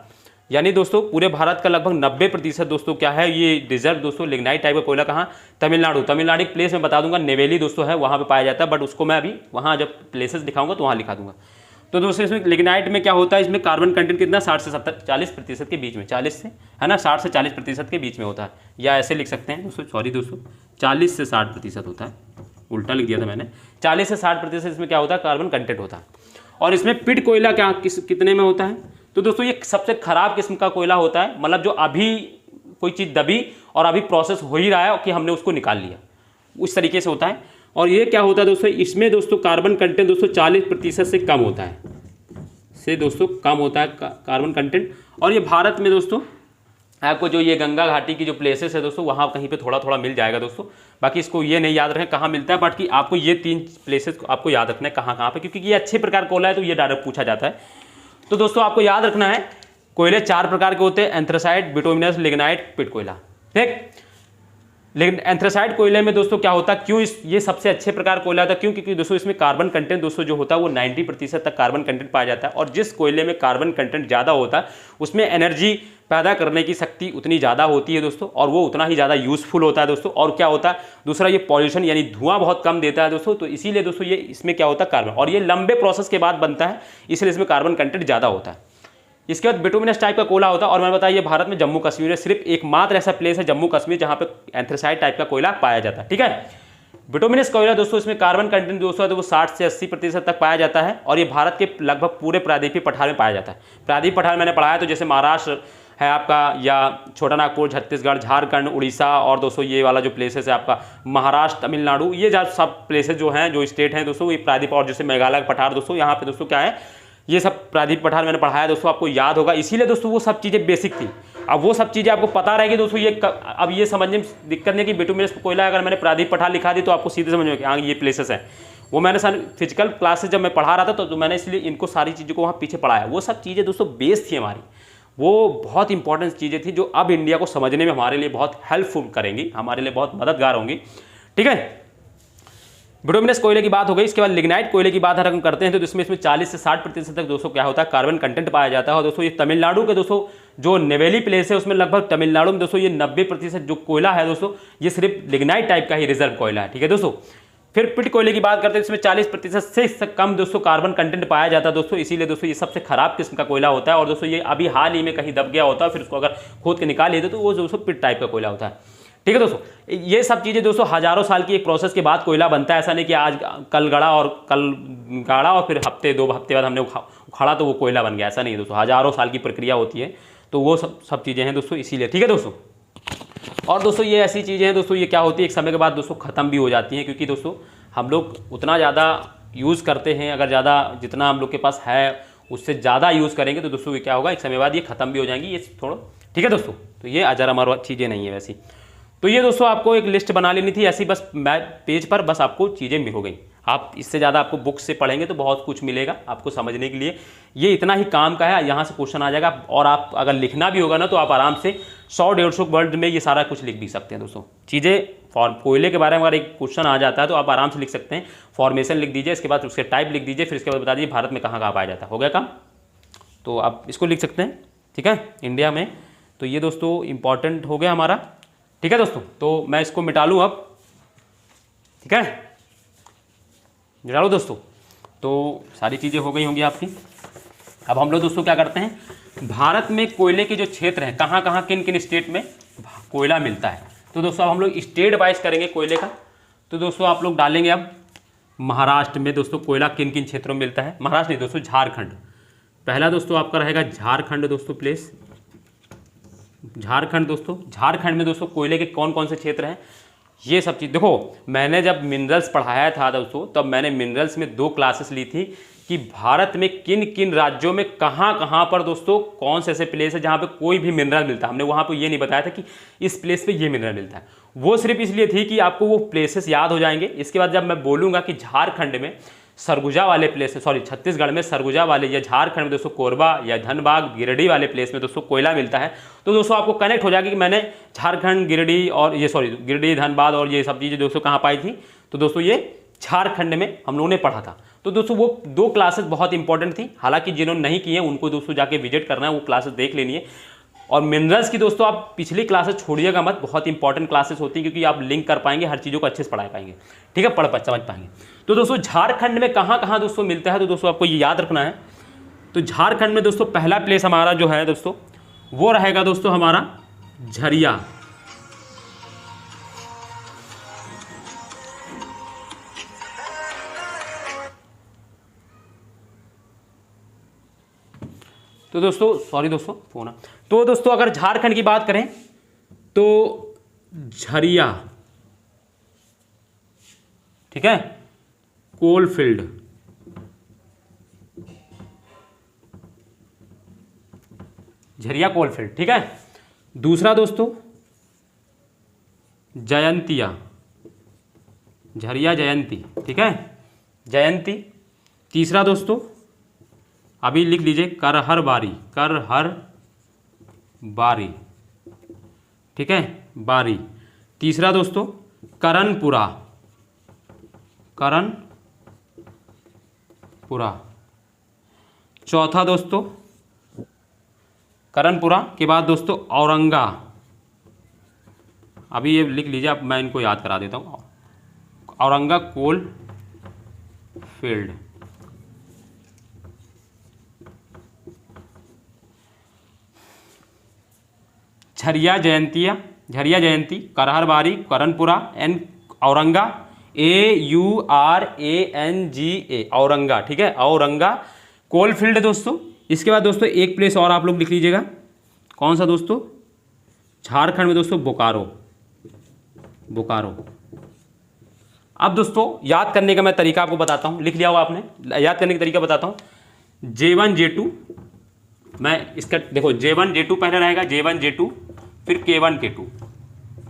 S1: यानी दोस्तों पूरे भारत का लगभग 90% दोस्तों क्या है, ये रिजर्व दोस्तों लिग्नाइट टाइप का कोयला कहाँ, तमिलनाडु एक प्लेस में बता दूंगा, नेवेली दोस्तों है, वहाँ पर पाया जाता है। बट उसको मैं अभी वहाँ जब प्लेसेस दिखाऊंगा तो वहाँ लिखा दूंगा। तो दोस्तों इसमें लिग्नाइट में क्या होता है, इसमें कार्बन कंटेंट कितना 60 से 40% के बीच में, 40 से है ना, 60 से 40% के बीच में होता है, या ऐसे लिख सकते हैं दोस्तों, सॉरी दोस्तों 40 से 60% होता है, उल्टा लिख दिया था मैंने। 40 से 60% इसमें क्या होता है, कार्बन कंटेंट होता है। और इसमें पिट कोयला क्या कितने में होता है, तो दोस्तों ये सबसे खराब किस्म का कोयला होता है, मतलब जो अभी कोई चीज़ दबी और अभी प्रोसेस हो ही रहा है कि हमने उसको निकाल लिया, उस तरीके से होता है। और ये क्या होता है दोस्तों, इसमें दोस्तों कार्बन कंटेंट दोस्तों 40% से कम होता है, कार्बन कंटेंट। और ये भारत में दोस्तों आपको जो ये गंगा घाटी की जो प्लेसेस है दोस्तों, वहाँ कहीं पे थोड़ा थोड़ा मिल जाएगा दोस्तों। बाकी इसको ये नहीं याद रखें कहाँ मिलता है, बट कि आपको ये 3 प्लेसेस आपको याद रखना है कहाँ कहाँ पे, क्योंकि ये अच्छे प्रकार कोयला है तो ये डायरेक्ट पूछा जाता है। तो दोस्तों आपको याद रखना है कोयले 4 प्रकार के होते हैं, एंथ्रेसाइट, बिटुमिनस, लिग्नाइट, पिट कोयला, ठीक। लेकिन एंथ्रेसाइट कोयले में दोस्तों क्या होता है, क्यों ये सबसे अच्छे प्रकार कोयला था, क्योंकि दोस्तों इसमें कार्बन कंटेंट दोस्तों जो होता है वो 90% तक कार्बन कंटेंट पाया जाता है। और जिस कोयले में कार्बन कंटेंट ज़्यादा होता है उसमें एनर्जी पैदा करने की शक्ति उतनी ज़्यादा होती है दोस्तों, और वो उतना ही ज़्यादा यूजफुल होता है दोस्तों। और क्या होता है दूसरा, ये पॉल्यूशन यानी धुआं बहुत कम देता है दोस्तों। तो इसीलिए दोस्तों ये इसमें क्या होता है कार्बन, और ये लंबे प्रोसेस के बाद बनता है, इसलिए इसमें कार्बन कंटेंट ज़्यादा होता है। इसके बाद बिटुमिनस टाइप का कोयला होता है, और मैंने बताया ये भारत में जम्मू कश्मीर में सिर्फ एकमात्र ऐसा प्लेस है जम्मू कश्मीर जहाँ पे एंथ्रेसाइट टाइप का कोयला पाया जाता है, ठीक है। बिटुमिनस कोयला दोस्तों इसमें कार्बन कंटेंट दोस्तों है तो वो 60 से 80% तक पाया जाता है और ये भारत के लगभग पूरे प्रायद्वीपीय पठार में पाया जाता है। प्रायद्वीपीय पठार मैंने पढ़ा है तो जैसे महाराष्ट्र है आपका, या छोटा नागपुर, छत्तीसगढ़, झारखंड, उड़ीसा, और दोस्तों ये वाला जो प्लेसेस है आपका महाराष्ट्र, तमिलनाडु, ये सब प्लेसेस जो हैं, जो स्टेट हैं दोस्तों, ये प्रायद्वीप, और जैसे मेघालय का पठार दोस्तों, यहाँ पे दोस्तों क्या है, ये सब प्रायद्वीपीय पठार मैंने पढ़ाया दोस्तों, आपको याद होगा। इसीलिए दोस्तों वो सब चीज़ें बेसिक थी। अब वो सब चीज़ें आपको पता रहेगी दोस्तों, ये अब ये समझने में दिक्कत नहीं कि बिटुमिनस कोयला अगर मैंने प्रायद्वीपीय पठार लिखा दी तो आपको सीधे समझ में कि हाँ ये प्लेसेस हैं। वो मैंने सारी फिजिकल क्लासेस जब मैं पढ़ा रहा था तो मैंने इसलिए इनको सारी चीज़ों को वहाँ पीछे पढ़ाया। वो सब चीज़ें दोस्तों बेस थी हमारी, वो बहुत इंपॉर्टेंट चीज़ें थी जो अब इंडिया को समझने में हमारे लिए बहुत हेल्पफुल करेंगी, हमारे लिए बहुत मददगार होंगी। ठीक है, बिटुमिनस कोयले की बात हो गई। इसके बाद लिग्नाइट कोयले की बात अगर हम करते हैं तो इसमें 40 से 60% तक दोस्तों क्या होता है, कार्बन कंटेंट पाया जाता है। और दोस्तों ये तमिलनाडु के दोस्तों जो नेवेली प्लेस है उसमें लगभग तमिलनाडु में दोस्तों ये 90% जो कोयला है दोस्तों, ये सिर्फ लिग्नाइट टाइप का ही रिजर्व कोयला है। ठीक है दोस्तों, फिर पिट कोयले की बात करते हैं, इसमें 40% से कम दोस्तों कार्बन कंटेंट पाया जाता है दोस्तों। इसीलिए दोस्तों ये सबसे खराब किस्म का कोयला होता है। और दोस्तों ये अभी हाल ही में कहीं दब गया होता है, फिर उसको अगर खोद के निकाल लेते तो वो दोस्तों पिट टाइप का कोयला होता है। ठीक है दोस्तों, ये सब चीज़ें दोस्तों हजारों साल की एक प्रोसेस के बाद कोयला बनता है। ऐसा नहीं कि आज कल गड़ा और फिर हफ्ते 2 हफ्ते बाद हमने उखाड़ा तो वो कोयला बन गया, ऐसा नहीं है दोस्तों। हजारों साल की प्रक्रिया होती है, तो वो सब चीज़ें हैं दोस्तों, इसीलिए। ठीक है दोस्तों, और दोस्तों ये ऐसी चीज़ें हैं दोस्तों, ये क्या होती है एक समय के बाद दोस्तों ख़त्म भी हो जाती हैं, क्योंकि दोस्तों हम लोग उतना ज़्यादा यूज़ करते हैं, अगर ज़्यादा जितना हम लोग के पास है उससे ज़्यादा यूज़ करेंगे तो दोस्तों ये क्या होगा, एक समय बाद ये ख़त्म भी हो जाएंगी ये थोड़ा। ठीक है दोस्तों, तो ये अजर अमर चीज़ें नहीं है वैसी। तो ये दोस्तों आपको एक लिस्ट बना लेनी थी ऐसी, बस पेज पर बस आपको चीज़ें मिल हो गई। आप इससे ज़्यादा आपको बुक से पढ़ेंगे तो बहुत कुछ मिलेगा आपको समझने के लिए। ये इतना ही काम का है, यहाँ से क्वेश्चन आ जाएगा। और आप अगर लिखना भी होगा ना तो आप आराम से 100-150 वर्ड में ये सारा कुछ लिख भी सकते हैं दोस्तों। चीज़ें कोयले के बारे में अगर एक क्वेश्चन आ जाता है तो आप आराम से लिख सकते हैं। फॉर्मेशन लिख दीजिए, इसके बाद उसके टाइप लिख दीजिए, फिर इसके बाद बता दीजिए भारत में कहाँ कहाँ पाया जाता है। हो गया काम, तो आप इसको लिख सकते हैं। ठीक है, इंडिया में। तो ये दोस्तों इंपॉर्टेंट हो गया हमारा। ठीक है दोस्तों, तो मैं इसको मिटा लूँ अब। ठीक है, मिटा लो दोस्तों। तो सारी चीज़ें हो गई होंगी आपकी। अब हम लोग दोस्तों क्या करते हैं, भारत में कोयले के जो क्षेत्र हैं, कहाँ कहाँ किन किन स्टेट में कोयला मिलता है, तो दोस्तों अब हम लोग स्टेट वाइज करेंगे कोयले का। तो दोस्तों आप लोग डालेंगे अब महाराष्ट्र में दोस्तों कोयला किन किन क्षेत्रों में मिलता है। महाराष्ट्र नहीं दोस्तों, झारखंड। पहला दोस्तों आपका रहेगा झारखंड दोस्तों प्लेस, झारखंड दोस्तों। झारखंड में दोस्तों कोयले के कौन कौन से क्षेत्र हैं, ये सब चीज़ देखो। मैंने जब मिनरल्स पढ़ाया था दोस्तों, तब मैंने मिनरल्स में 2 क्लासेस ली थी कि भारत में किन किन राज्यों में कहाँ कहाँ पर दोस्तों कौन से ऐसे प्लेस है जहाँ पे कोई भी मिनरल मिलता है। हमने वहाँ पे ये नहीं बताया था कि इस प्लेस पे ये मिनरल मिलता है, वो सिर्फ इसलिए थी कि आपको वो प्लेसेस याद हो जाएंगे। इसके बाद जब मैं बोलूँगा कि झारखंड में सरगुजा वाले प्लेस, सॉरी छत्तीसगढ़ में सरगुजा वाले, या झारखंड में दोस्तों कोरबा या धनबाद गिरिडीह वाले प्लेस में दोस्तों कोयला मिलता है, तो दोस्तों आपको कनेक्ट हो जाएगा कि मैंने झारखंड गिरिडीह और गिरिडीह धनबाद और ये सब चीज़ें दोस्तों कहाँ पाई थी, तो दोस्तों ये झारखंड में हम लोगों ने पढ़ा था। तो दोस्तों वो 2 क्लासेस बहुत इंपॉर्टेंट थी। हालांकि जिन्होंने नहीं किए उनको दोस्तों जाके विजिट करना है, वो क्लासेस देख लेनी है। और मिनरल्स की दोस्तों आप पिछली क्लासेस छोड़िएगा मत, बहुत इंपॉर्टेंट क्लासेस होती हैं, क्योंकि आप लिंक कर पाएंगे, हर चीज़ों को अच्छे से पढ़ा पाएंगे। ठीक है, समझ पाएंगे। तो दोस्तों झारखंड में कहाँ कहाँ दोस्तों मिलता है, तो दोस्तों आपको ये याद रखना है। तो झारखंड में दोस्तों पहला प्लेस हमारा जो है दोस्तों वो रहेगा दोस्तों हमारा झरिया। तो दोस्तों सॉरी दोस्तों फोन आ। तो दोस्तों अगर झारखंड की बात करें तो झरिया, ठीक है, कोलफील्ड, झरिया कोलफील्ड। ठीक है, दूसरा दोस्तों जयंतिया, झरिया जयंती। ठीक है, जयंती। तीसरा दोस्तों अभी लिख लीजिए करहर बारी, करहर बारी। ठीक है, बारी। तीसरा दोस्तों करनपुरा, करनपुरा। चौथा दोस्तों करनपुरा के बाद दोस्तों औरंगा, अभी ये लिख लीजिए, अब मैं इनको याद करा देता हूँ। औरंगा कोल फील्ड। झरिया जयंती, करहर बारी, करनपुरा एंड औरंगा, AURANGA, औरंगा, ठीक है, औरंगा कोलफील्ड है दोस्तों। इसके बाद दोस्तों एक प्लेस और आप लोग लिख लीजिएगा, कौन सा दोस्तों, झारखंड में दोस्तों बोकारो, बोकारो। अब दोस्तों याद करने का मैं तरीका आपको बताता हूं, लिख लिया होगा आपने, याद करने का तरीका बताता हूं। J1 J2, मैं इसका देखो J1 J2 पहले रहेगा, J1 J2, फिर K1 K2,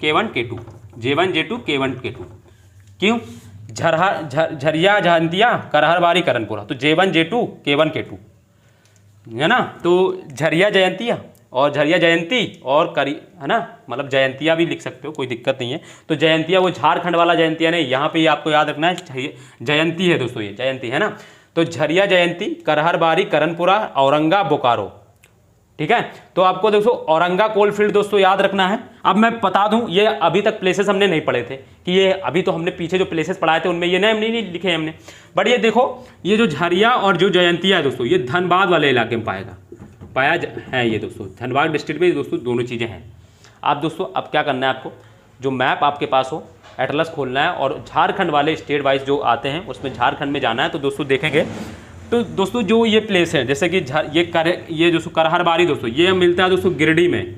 S1: K1 K2, J1 J2 K1 K2। क्यों? झरिया जयंतिया करहरबारी करनपुरा, तो J1 J2 K1 K2 है ना। तो झरिया जयंतिया और झरिया जयंती और करी है ना, मतलब जयंतिया भी लिख सकते हो, कोई दिक्कत नहीं है। तो जयंतिया वो झारखंड वाला जयंतिया नहीं, यहाँ पे आपको याद रखना है जयंती है दोस्तों, ये जयंती है ना। तो झरिया जयंती करहरबारी करनपुरा औरंगा बोकारो, ठीक है। तो आपको दोस्तों औरंगा कोलफील्ड दोस्तों याद रखना है। अब मैं बता दूं, ये अभी तक प्लेसेस हमने नहीं पढ़े थे कि ये अभी तो हमने पीछे जो प्लेसेस पढ़ाए थे उनमें ये नहीं लिखे हमने, बट ये देखो ये जो झरिया और जो जयंतिया है दोस्तों, ये धनबाद वाले इलाके में पाया है ये दोस्तों, धनबाद डिस्ट्रिक्ट में दोस्तों दोनों चीज़ें हैं। आप दोस्तों अब क्या करना है, आपको जो मैप आपके पास हो एटलस खोलना है और झारखंड वाले स्टेट वाइज जो आते हैं उसमें झारखंड में जाना है। तो दोस्तों देखेंगे तो दोस्तों जो ये प्लेस है, जैसे कि ये दोस्तों करहरबारी दोस्तों ये मिलता है दोस्तों गिरिडीह में।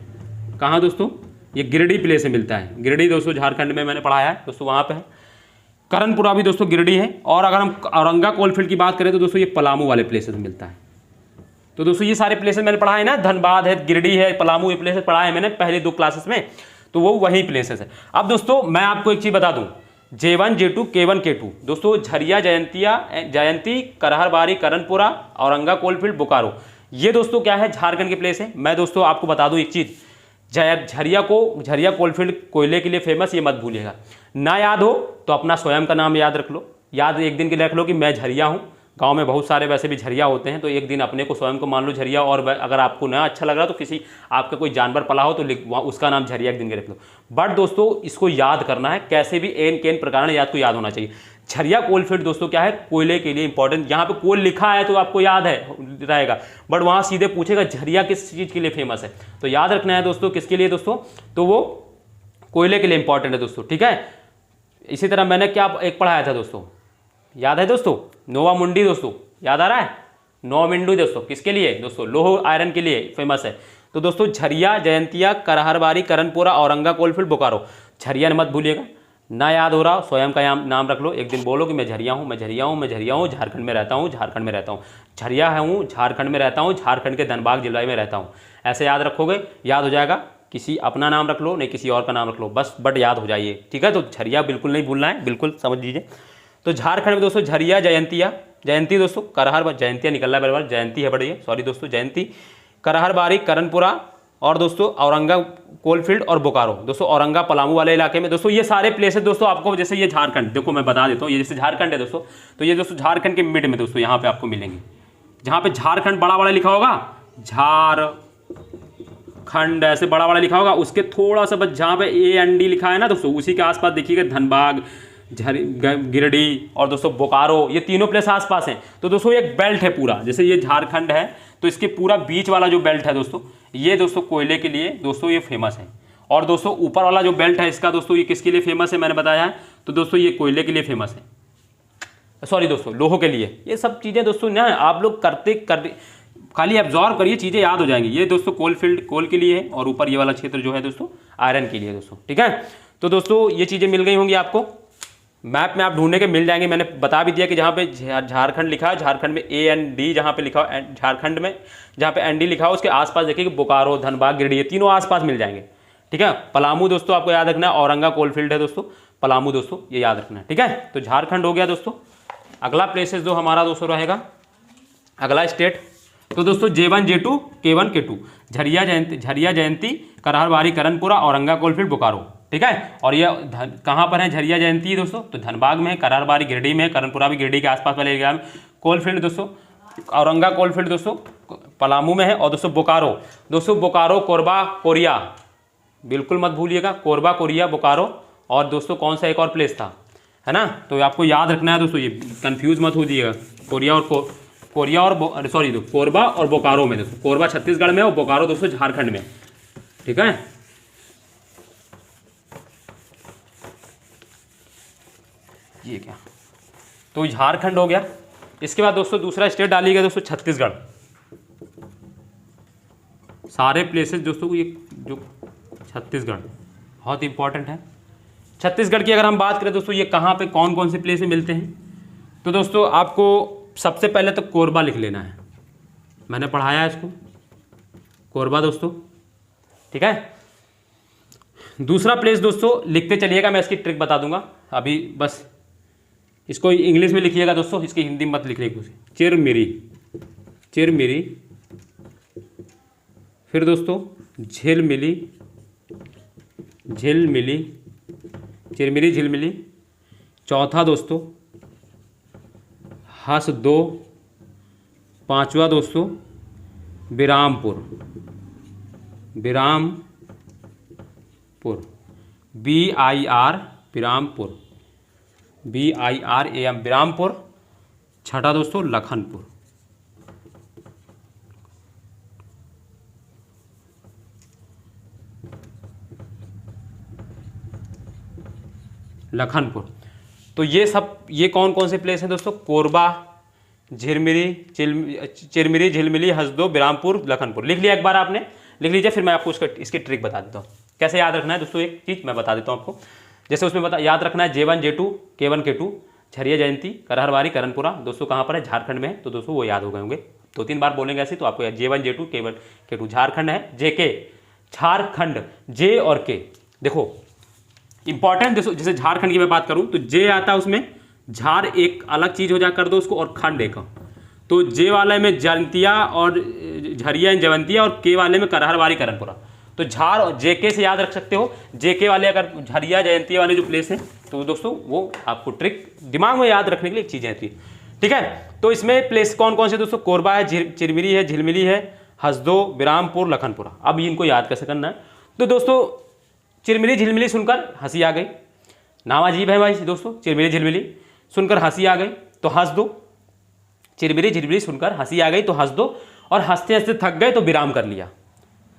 S1: कहाँ दोस्तों? ये गिरिडीह प्लेस में मिलता है, गिरिडीह दोस्तों झारखंड में मैंने पढ़ाया है दोस्तों, वहाँ पे है। करनपुरा भी दोस्तों गिरिडीह है। और अगर हम औरंगा कोलफील्ड की बात करें तो दोस्तों ये पलामू वाले प्लेसेस में मिलता है। तो दोस्तों ये सारे प्लेसेस मैंने पढ़ा है ना, धनबाद है, गिरिडीह है, पलामू, ये प्लेसेस पढ़ा है मैंने पहले 2 क्लासेस में, तो वो वही प्लेसेस है। अब दोस्तों मैं आपको एक चीज़ बता दूं, J1 J2 K1 K2 दोस्तों झरिया जयंती करहरबारी करनपुरा औरंगा कोलफील्ड बोकारो, ये दोस्तों क्या है, झारखंड के प्लेस है। मैं दोस्तों आपको बता दूं एक चीज़, झरिया कोलफील्ड कोयले के लिए फेमस, ये मत भूलिएगा। ना याद हो तो अपना स्वयं का नाम याद रख लो, याद एक दिन के लिए रख लो कि मैं झरिया हूँ। गांव में बहुत सारे वैसे भी झरिया होते हैं, तो एक दिन अपने को स्वयं को मान लो झरिया, और अगर आपको ना अच्छा लग रहा तो किसी आपका कोई जानवर पला हो तो उसका नाम झरिया एक दिन के रख लो। बट दोस्तों इसको याद करना है कैसे भी, एन केन प्रकार याद को याद होना चाहिए। झरिया कोलफील्ड दोस्तों क्या है, कोयले के लिए इंपॉर्टेंट, यहाँ पे कोल लिखा है तो आपको याद है रहेगा, बट वहाँ सीधे पूछेगा झरिया किस चीज़ के लिए फेमस है, तो याद रखना है दोस्तों किसके लिए दोस्तों, तो वो कोयले के लिए इंपॉर्टेंट है दोस्तों, ठीक है। इसी तरह मैंने क्या एक पढ़ाया था दोस्तों, याद है दोस्तों, नोवा मुंडी दोस्तों, याद आ रहा है, नोवा मुंडी दोस्तों किसके लिए दोस्तों, लोह आयरन के लिए फेमस है। तो दोस्तों झरिया जयंतिया करहरबारी करनपुरा औरंगा कोलफील्ड बोकारो, झरिया मत भूलिएगा। ना याद हो रहा स्वयं का नाम रख लो, एक दिन बोलो कि मैं झरिया हूँ, मैं झरिया हूँ, मैं झरिया हूँ, झारखंड में रहता हूँ, झारखंड में रहता हूँ, झरिया हूँ, झारखंड में रहता हूँ, झारखंड के धनबाद जिला में रहता हूँ, ऐसे याद रखोगे याद हो जाएगा। किसी अपना नाम रख लो, नहीं किसी और का नाम रख लो, बस बट याद हो जाइए, ठीक है। तो झरिया बिल्कुल नहीं भूलना है, बिल्कुल समझ लीजिए। तो झारखंड में दोस्तों झरिया जयंती दोस्तों करहर जयंतिया निकल रहा है बराबर, जयंती है बढ़िया, सॉरी दोस्तों, जयंती करहरबारी करनपुरा और दोस्तों औरंगा कोलफील्ड और बोकारो, दोस्तों औरंगा पलामू वाले इलाके में दोस्तों, ये सारे प्लेसेस दोस्तों आपको, जैसे ये झारखंड देखो मैं बता देता हूँ, ये जैसे झारखंड है दोस्तों, तो ये दोस्तों झारखंड के मिड में दोस्तों यहाँ पे आपको मिलेंगे, जहाँ पे झारखंड बड़ा बड़ा लिखा होगा, झारखंड ऐसे बड़ा बड़ा लिखा होगा, उसके थोड़ा सा बस जहाँ पे AND लिखा है ना दोस्तों, उसी के आसपास देखिएगा धनबाद, गिरिडीह और दोस्तों बोकारो, ये तीनों प्लेस आसपास हैं। तो दोस्तों एक बेल्ट है पूरा, जैसे ये झारखंड है तो इसके पूरा बीच वाला जो बेल्ट है दोस्तों, ये दोस्तों कोयले के लिए दोस्तों ये फेमस है। और दोस्तों ऊपर वाला जो बेल्ट है इसका दोस्तों ये किसके लिए फेमस है मैंने बताया है, तो दोस्तों ये कोयले के लिए फेमस है, सॉरी दोस्तों लोहो के लिए। ये सब चीज़ें दोस्तों ना आप लोग करते खाली एब्जॉर्व करिए, चीज़ें याद हो जाएंगी। ये दोस्तों कोलफील्ड कोल के लिए है और ऊपर ये वाला क्षेत्र जो है दोस्तों आयरन के लिए दोस्तों, ठीक है। तो दोस्तों ये चीज़ें मिल गई होंगी आपको, मैप में आप ढूंढने के मिल जाएंगे। मैंने बता भी दिया कि जहाँ पे झारखंड लिखा है, झारखंड में AND जहाँ पे लिखा हो, झारखंड में जहाँ पे ND लिखा हो उसके आसपास देखिए कि बोकारो, धनबाद, गिरिडीह, तीनों आसपास मिल जाएंगे, ठीक है। पलामू दोस्तों आपको याद रखना है, औरंगा कोलफील्ड है दोस्तों, पलामू दोस्तों ये याद रखना है, ठीक है। तो झारखंड हो गया दोस्तों। अगला प्लेसेस जो हमारा दोस्तों रहेगा, अगला स्टेट, तो दोस्तों J1 J2 K1 K2 Jharia Jayanti Karharbari Karanpura Auranga coalfield Bokaro, ठीक है। और ये कहाँ पर है झरिया जयंती दोस्तों, तो धनबाद में है, करहरबारी गिरिडीह में, करनपुरा भी गिरिडीह के आसपास वाले एरिया में, कोलफील्ड दोस्तों औरंगा कोलफील्ड दोस्तों पलामू में है, और दोस्तों बोकारो कोरबा कोरिया, बिल्कुल मत भूलिएगा, कोरबा कोरिया बोकारो। और दोस्तों कौन सा एक और प्लेस था है ना, तो आपको याद रखना है दोस्तों, ये कंफ्यूज मत हो जाइएगा, कोरबा और बोकारो में दोस्तों, कोरबा छत्तीसगढ़ में और बोकारो दोस्तों झारखंड में, ठीक है। ये क्या, तो झारखंड हो गया। इसके बाद दोस्तों दूसरा स्टेट डालिएगा दोस्तों छत्तीसगढ़। सारे प्लेसेस दोस्तों ये जो छत्तीसगढ़ बहुत इंपॉर्टेंट है। छत्तीसगढ़ की अगर हम बात करें दोस्तों, ये कहाँ पे कौन कौन से प्लेस में मिलते हैं, तो दोस्तों आपको सबसे पहले तो कोरबा लिख लेना है, मैंने पढ़ाया है इसको, कोरबा दोस्तों, ठीक है। दूसरा प्लेस दोस्तों लिखते चलिएगा, मैं इसकी ट्रिक बता दूंगा अभी, बस इसको इंग्लिश में लिखिएगा दोस्तों, इसकी हिंदी मत लिखिए कुछ। चिरमिरी, चिरमिरी, फिर दोस्तों झिलमिली, झिलमिली, चिरमिरी झिलमिली। चौथा दोस्तों हसदो। पांचवा दोस्तों बिरामपुर, बिरामपुर, BIR बिरामपुर, BIRAM बिरामपुर। छठा दोस्तों लखनपुर, लखनपुर। तो ये सब, ये कौन कौन से प्लेस हैं दोस्तों, कोरबा, झिरमिरी, चिरमिरी, झिलमिली, हसदो, बिरामपुर, लखनपुर। लिख लिया एक बार आपने, लिख लीजिए, फिर मैं आपको इसकी ट्रिक बता देता हूँ कैसे याद रखना है दोस्तों। एक चीज़ मैं बता देता हूँ आपको, जैसे उसमें याद रखना है J1 J2 K1 K2, Jharia Jayanti, करहरबारी, Karanpura. दोस्तों कहाँ पर है, झारखंड में है, तो दोस्तों वो याद हो गए होंगे, 2-3 बार बोलेंगे ऐसे तो आपको J1 J2 K1 K2, Jharkhand है, JK झारखंड, J और K। देखो इंपॉर्टेंट, जैसे झारखंड की मैं बात करूं तो J आता है उसमें, झार एक अलग चीज हो जा कर दो उसको, और खंड एक, तो J वाले में जयंतिया और झरिया जयंतिया, और K वाले में करहरबारी, करणपुरा। तो झार और JK से याद रख सकते हो, JK वाले अगर झरिया जयंतिया वाले जो प्लेस है, तो दोस्तों वो आपको ट्रिक दिमाग में याद रखने के लिए एक चीज़ आती है, ठीक है। तो इसमें प्लेस कौन कौन से दोस्तों, कोरबा है, चिरमिरी है, झिलमिली है, हसदो, बिरामपुर, लखनपुरा। अब इनको याद कैसे करना है, तो दोस्तों चिरमिरी झिलमिली सुनकर हंसी आ गई, नाम अजीब है भाई दोस्तों, चिरमिरी झिलमिली सुनकर हंसी आ गई तो हंस दो, चिरमिरी झिलमिली सुनकर हंसी आ गई तो हंस दो, और हंसते हंसते थक गए तो विराम कर लिया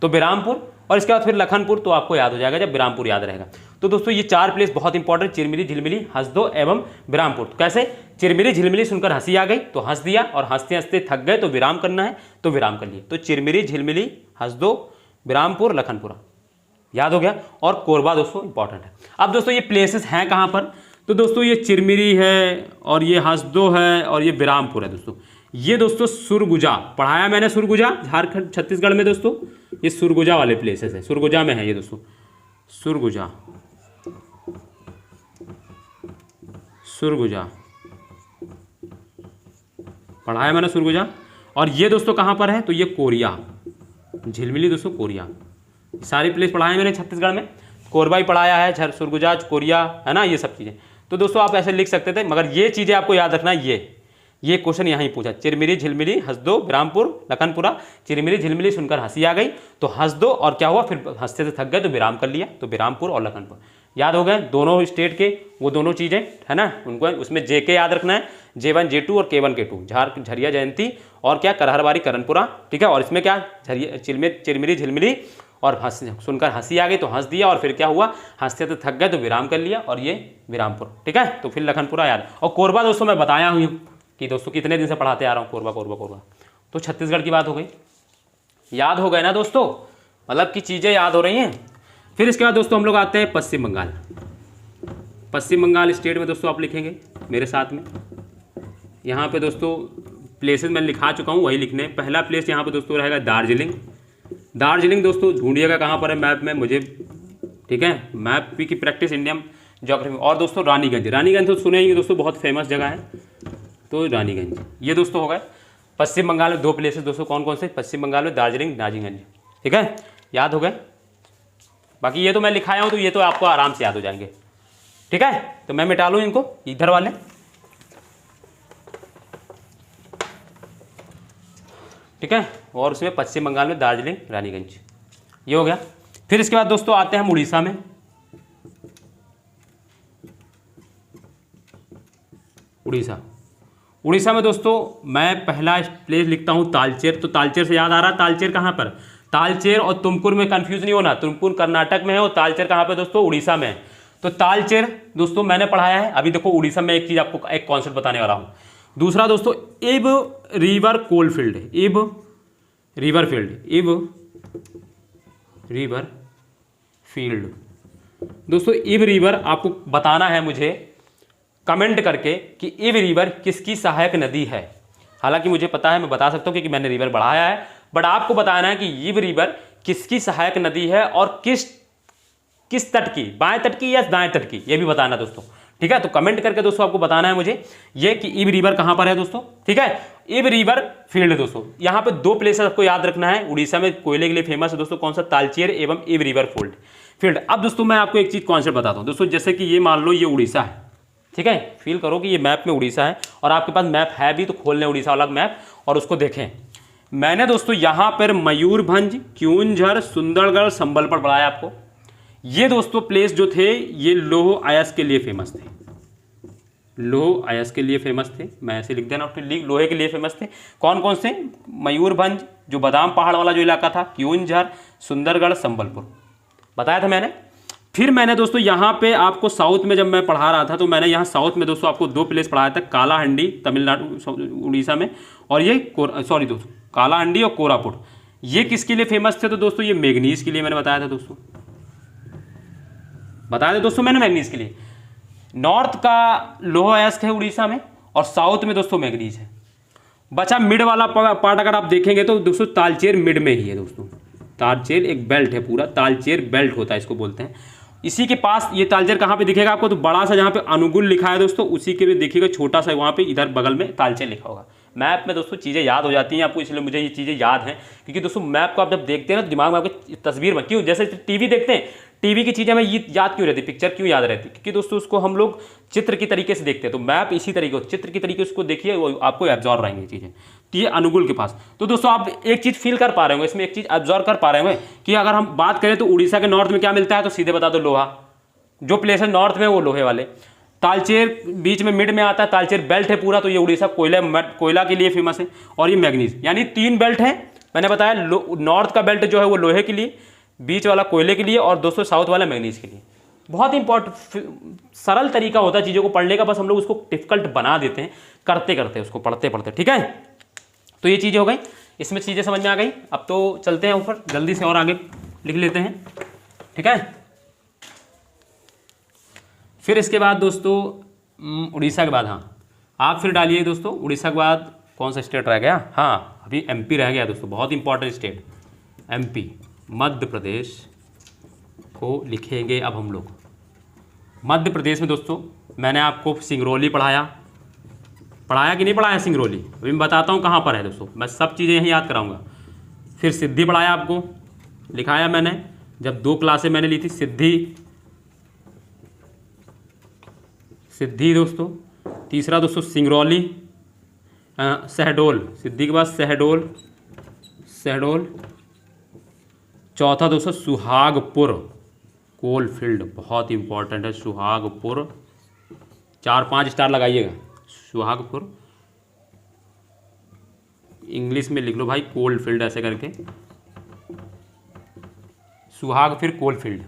S1: तो विरामपुर, और इसके बाद फिर लखनपुर, तो आपको याद हो जाएगा जब विरामपुर याद रहेगा। तो दोस्तों ये 4 प्लेस बहुत इंपॉर्टेंट, चिरमिरी झिलमिली, हसदो एवं विरामपुर। तो कैसे, चिरमिरी झिलमिली सुनकर हंसी आ गई तो हंस दिया, और हंसते हंसते थक गए तो विराम करना है तो विराम कर लिए। तो चिरमिरी झिलमिली, हसदो, विरामपुर, लखनपुरा, याद हो गया। और कोरबा दोस्तों इंपॉर्टेंट है। अब दोस्तों ये प्लेसेस हैं कहाँ पर, तो दोस्तों ये चिरमिरी है, और ये हसदो है, और ये विरामपुर है दोस्तों। ये दोस्तों सुरगुजा पढ़ाया मैंने, सुरगुजा झारखंड छत्तीसगढ़ में दोस्तों, ये सुरगुजा वाले प्लेसेस है, सुरगुजा में है ये दोस्तों, सुरगुजा, सुरगुजा पढ़ाया मैंने, सुरगुजा। और ये दोस्तों कहाँ पर है, तो ये कोरिया, झिलमिली दोस्तों, कोरिया, सारी प्लेस पढ़ाए मैंने छत्तीसगढ़ में, कोरबा ही पढ़ाया है, सुरगुजा, कोरिया, है ना, ये सब चीज़ें। तो दोस्तों आप ऐसे लिख सकते थे, मगर ये चीज़ें आपको याद रखना है। ये क्वेश्चन यहाँ ही पूछा, चिरमिरी झिलमिली, हसदो, विरामपुर, लखनपुरा। चिरमिरी झिलमिली सुनकर हंसी आ गई तो हंस दो, और क्या हुआ, फिर हंसते से थक गए तो विराम कर लिया, तो विरामपुर और लखनपुर। याद हो गए दोनों स्टेट के वो दोनों चीज़ें, है ना, उनको उसमें JK याद रखना है, J1 J2 और K1 K2, झरिया जयंती और क्या, करहरबारी, करणपुरा, ठीक है। और इसमें क्या, झरिया चिरमिरी झिलमिली, और सुनकर हंसी आ गई तो हंस दिया, और फिर क्या हुआ, हंसते तो थक गए तो विराम कर लिया, और ये विरामपुर, ठीक है। तो फिर लखनपुरा याद। और कोरबा दोस्तों मैं बताया हूँ कि दोस्तों कितने दिन से पढ़ाते आ रहा हूँ, कोरबा कोरबा कोरबा। तो छत्तीसगढ़ की बात हो गई, याद हो गए ना दोस्तों, मतलब कि चीज़ें याद हो रही हैं। फिर इसके बाद दोस्तों हम लोग आते हैं पश्चिम बंगाल। पश्चिम बंगाल स्टेट में दोस्तों आप लिखेंगे मेरे साथ में, यहाँ पे दोस्तों प्लेसेस मैं लिखा चुका हूँ, वही लिखने। पहला प्लेस यहाँ पे दोस्तों रहेगा दार्जिलिंग। दार्जिलिंग दोस्तों ढूंढिएगा कहाँ पर है मैप में मुझे, ठीक है, मैप की प्रैक्टिस, इंडियन ज्योग्राफी। और दोस्तों रानीगंज, रानीगंज तो सुने ही दोस्तों, बहुत फेमस जगह है, तो रानीगंज। ये दोस्तों हो गए पश्चिम बंगाल में 2 प्लेसेस दोस्तों, कौन कौन से, पश्चिम बंगाल में दार्जिलिंग, नाजीगंज, ठीक है, याद हो गए। बाकी ये तो मैं लिखाया हूँ, तो ये तो आपको आराम से याद हो जाएंगे, ठीक है। तो मैं मिटा लूँ इनको, इधर वाले, ठीक है। और उसमें पश्चिम बंगाल में दार्जिलिंग, रानीगंज, ये हो गया। फिर इसके बाद दोस्तों आते हैं हम उड़ीसा में। उड़ीसा, उड़ीसा में दोस्तों मैं पहला प्लेस लिखता हूँ तालचेर। तो तालचेर से याद आ रहा, तालचेर कहाँ पर, तालचेर और तुमकुर में कंफ्यूज नहीं होना, तुमकुर कर्नाटक में है और तालचेर कहाँ पे दोस्तों, उड़ीसा में है। तो तालचेर दोस्तों मैंने पढ़ाया है। अभी देखो उड़ीसा में एक चीज़ आपको एक कॉन्सेप्ट बताने वाला हूँ। दूसरा दोस्तों इब रिवर कोलफील्ड, इब रिवर फील्ड, इब रिवर फील्ड। दोस्तों इब रिवर आपको बताना है मुझे कमेंट करके कि इब रिवर किसकी सहायक नदी है। हालांकि मुझे पता है, मैं बता सकता हूँ क्योंकि मैंने रिवर पढ़ाया है, बट आपको बताना है कि इब रिवर किसकी सहायक नदी है और किस तट की, बाएं तट की या दाएं तट की, ये भी बताना दोस्तों। ठीक है, तो कमेंट करके दोस्तों आपको बताना है मुझे ये कि इब रिवर कहां पर है दोस्तों। ठीक है, इब रिवर फील्ड दोस्तों, यहां पे दो प्लेसेस आपको याद रखना है उड़ीसा में कोयले के लिए फेमस है दोस्तों, कौन सा, तालचेर एवं इब रिवर फील्ड। अब दोस्तों मैं आपको एक चीज कॉन्सेप्ट बताता हूं दोस्तों, जैसे कि ये मान लो ये उड़ीसा है। ठीक है, फील करो कि ये मैप में उड़ीसा है और आपके पास मैप है भी तो खोल लें उड़ीसा वाला मैप और उसको देखें। मैंने दोस्तों यहां पर मयूरभंज, क्योंझर, सुंदरगढ़, संबलपुर पढ़ाया आपको। ये दोस्तों प्लेस जो थे ये लौह अयस्क के लिए फेमस थे, लौह अयस्क के लिए फेमस थे। मैं ऐसे लिख देना, लोहे के लिए फेमस थे। कौन कौन से, मयूरभंज जो बादाम पहाड़ वाला जो इलाका था, क्योंझर, सुंदरगढ़, संबलपुर बताया था मैंने। फिर मैंने दोस्तों यहाँ पे आपको साउथ में जब मैं पढ़ा रहा था तो मैंने यहाँ साउथ में दोस्तों आपको दो प्लेस पढ़ाया था, कालाहंडी तमिलनाडु उड़ीसा में, और ये सॉरी दोस्तों कालाहंडी और कोरापुट। ये किसके लिए फेमस थे, तो दोस्तों ये मैग्नीज के लिए मैंने बताया था दोस्तों, बताया था दोस्तों मैंने मैग्नीज के लिए। नॉर्थ का लौह अयस्क है उड़ीसा में और साउथ में दोस्तों मैग्नीज है। बचा मिड वाला पार्ट, अगर आप देखेंगे तो दोस्तों तालचेर मिड में ही है दोस्तों। तालचेर एक बेल्ट है, पूरा तालचेर बेल्ट होता है इसको बोलते हैं। इसी के पास ये तालचेर कहाँ पे दिखेगा आपको, तो बड़ा सा जहाँ पे अनुगुल लिखा है दोस्तों, उसी के भी देखिएगा छोटा सा वहाँ पे इधर बगल में तालचेर लिखा होगा। मैप में दोस्तों चीज़ें याद हो जाती हैं आपको, इसलिए मुझे ये चीज़ें याद हैं क्योंकि दोस्तों मैप को आप जब देखते हैं ना दिमाग में आपको तस्वीर में, क्यों जैसे टीवी देखते हैं, टीवी की चीज़ें हमें ये याद क्यों रहती, पिक्चर क्यों याद रहती, क्योंकि दोस्तों उसको हम लोग चित्र की तरीके से देखते हैं। तो मैप इसी तरीके चित्र की तरीके से उसको देखिए, वो आपको एब्जॉर्व रहेंगी चीज़ें। तो ये अनुगुल के पास, तो दोस्तों आप एक चीज़ फील कर पा रहे होंगे इसमें, एक चीज़ एब्जॉर्व कर पा रहे होंगे कि अगर हम बात करें तो उड़ीसा के नॉर्थ में क्या मिलता है, तो सीधे बता दो लोहा। जो प्लेस है नॉर्थ में वो लोहे वाले। तालचेर बीच में मिड में आता है, तालचेर बेल्ट है पूरा, तो ये उड़ीसा कोयला के लिए फेमस है। और ये मैग्नीज, यानी तीन बेल्ट है मैंने बताया। नॉर्थ का बेल्ट जो है वो लोहे के लिए, बीच वाला कोयले के लिए, और दोस्तों साउथ वाला मैग्नीज के लिए। बहुत इंपॉर्टेंट सरल तरीका होता है चीज़ों को पढ़ने का, बस हम लोग उसको डिफिकल्ट बना देते हैं करते करते, उसको पढ़ते पढ़ते। ठीक है, तो ये चीज़ें हो गई, इसमें चीज़ें समझ में आ गई। अब तो चलते हैं ऊपर जल्दी से और आगे लिख लेते हैं। ठीक है, फिर इसके बाद दोस्तों उड़ीसा के बाद, हाँ आप फिर डालिए दोस्तों, उड़ीसा के बाद कौन सा स्टेट रह गया, हाँ अभी एमपी रह गया दोस्तों, बहुत important state MP, Madhya Pradesh को लिखेंगे अब हम लोग। मध्य प्रदेश में दोस्तों मैंने आपको सिंगरौली पढ़ाया कि नहीं पढ़ाया सिंगरौली, अभी मैं बताता हूँ कहाँ पर है दोस्तों, मैं सब चीज़ें यहीं याद कराऊंगा। फिर सिद्धि पढ़ाया आपको, लिखाया मैंने, जब 2 क्लासें मैंने ली थी, सिद्धि दोस्तों। तीसरा दोस्तों सिंगरौली, शहडोल, सिद्धि के बाद शहडोल। चौथा दोस्तों सुहागपुर कोल फील्ड, बहुत इंपॉर्टेंट है सुहागपुर, 4-5 स्टार लगाइएगा। सुहागपुर इंग्लिश में लिख लो भाई, कोल फील्ड ऐसे करके, सुहाग फिर कोल फील्ड,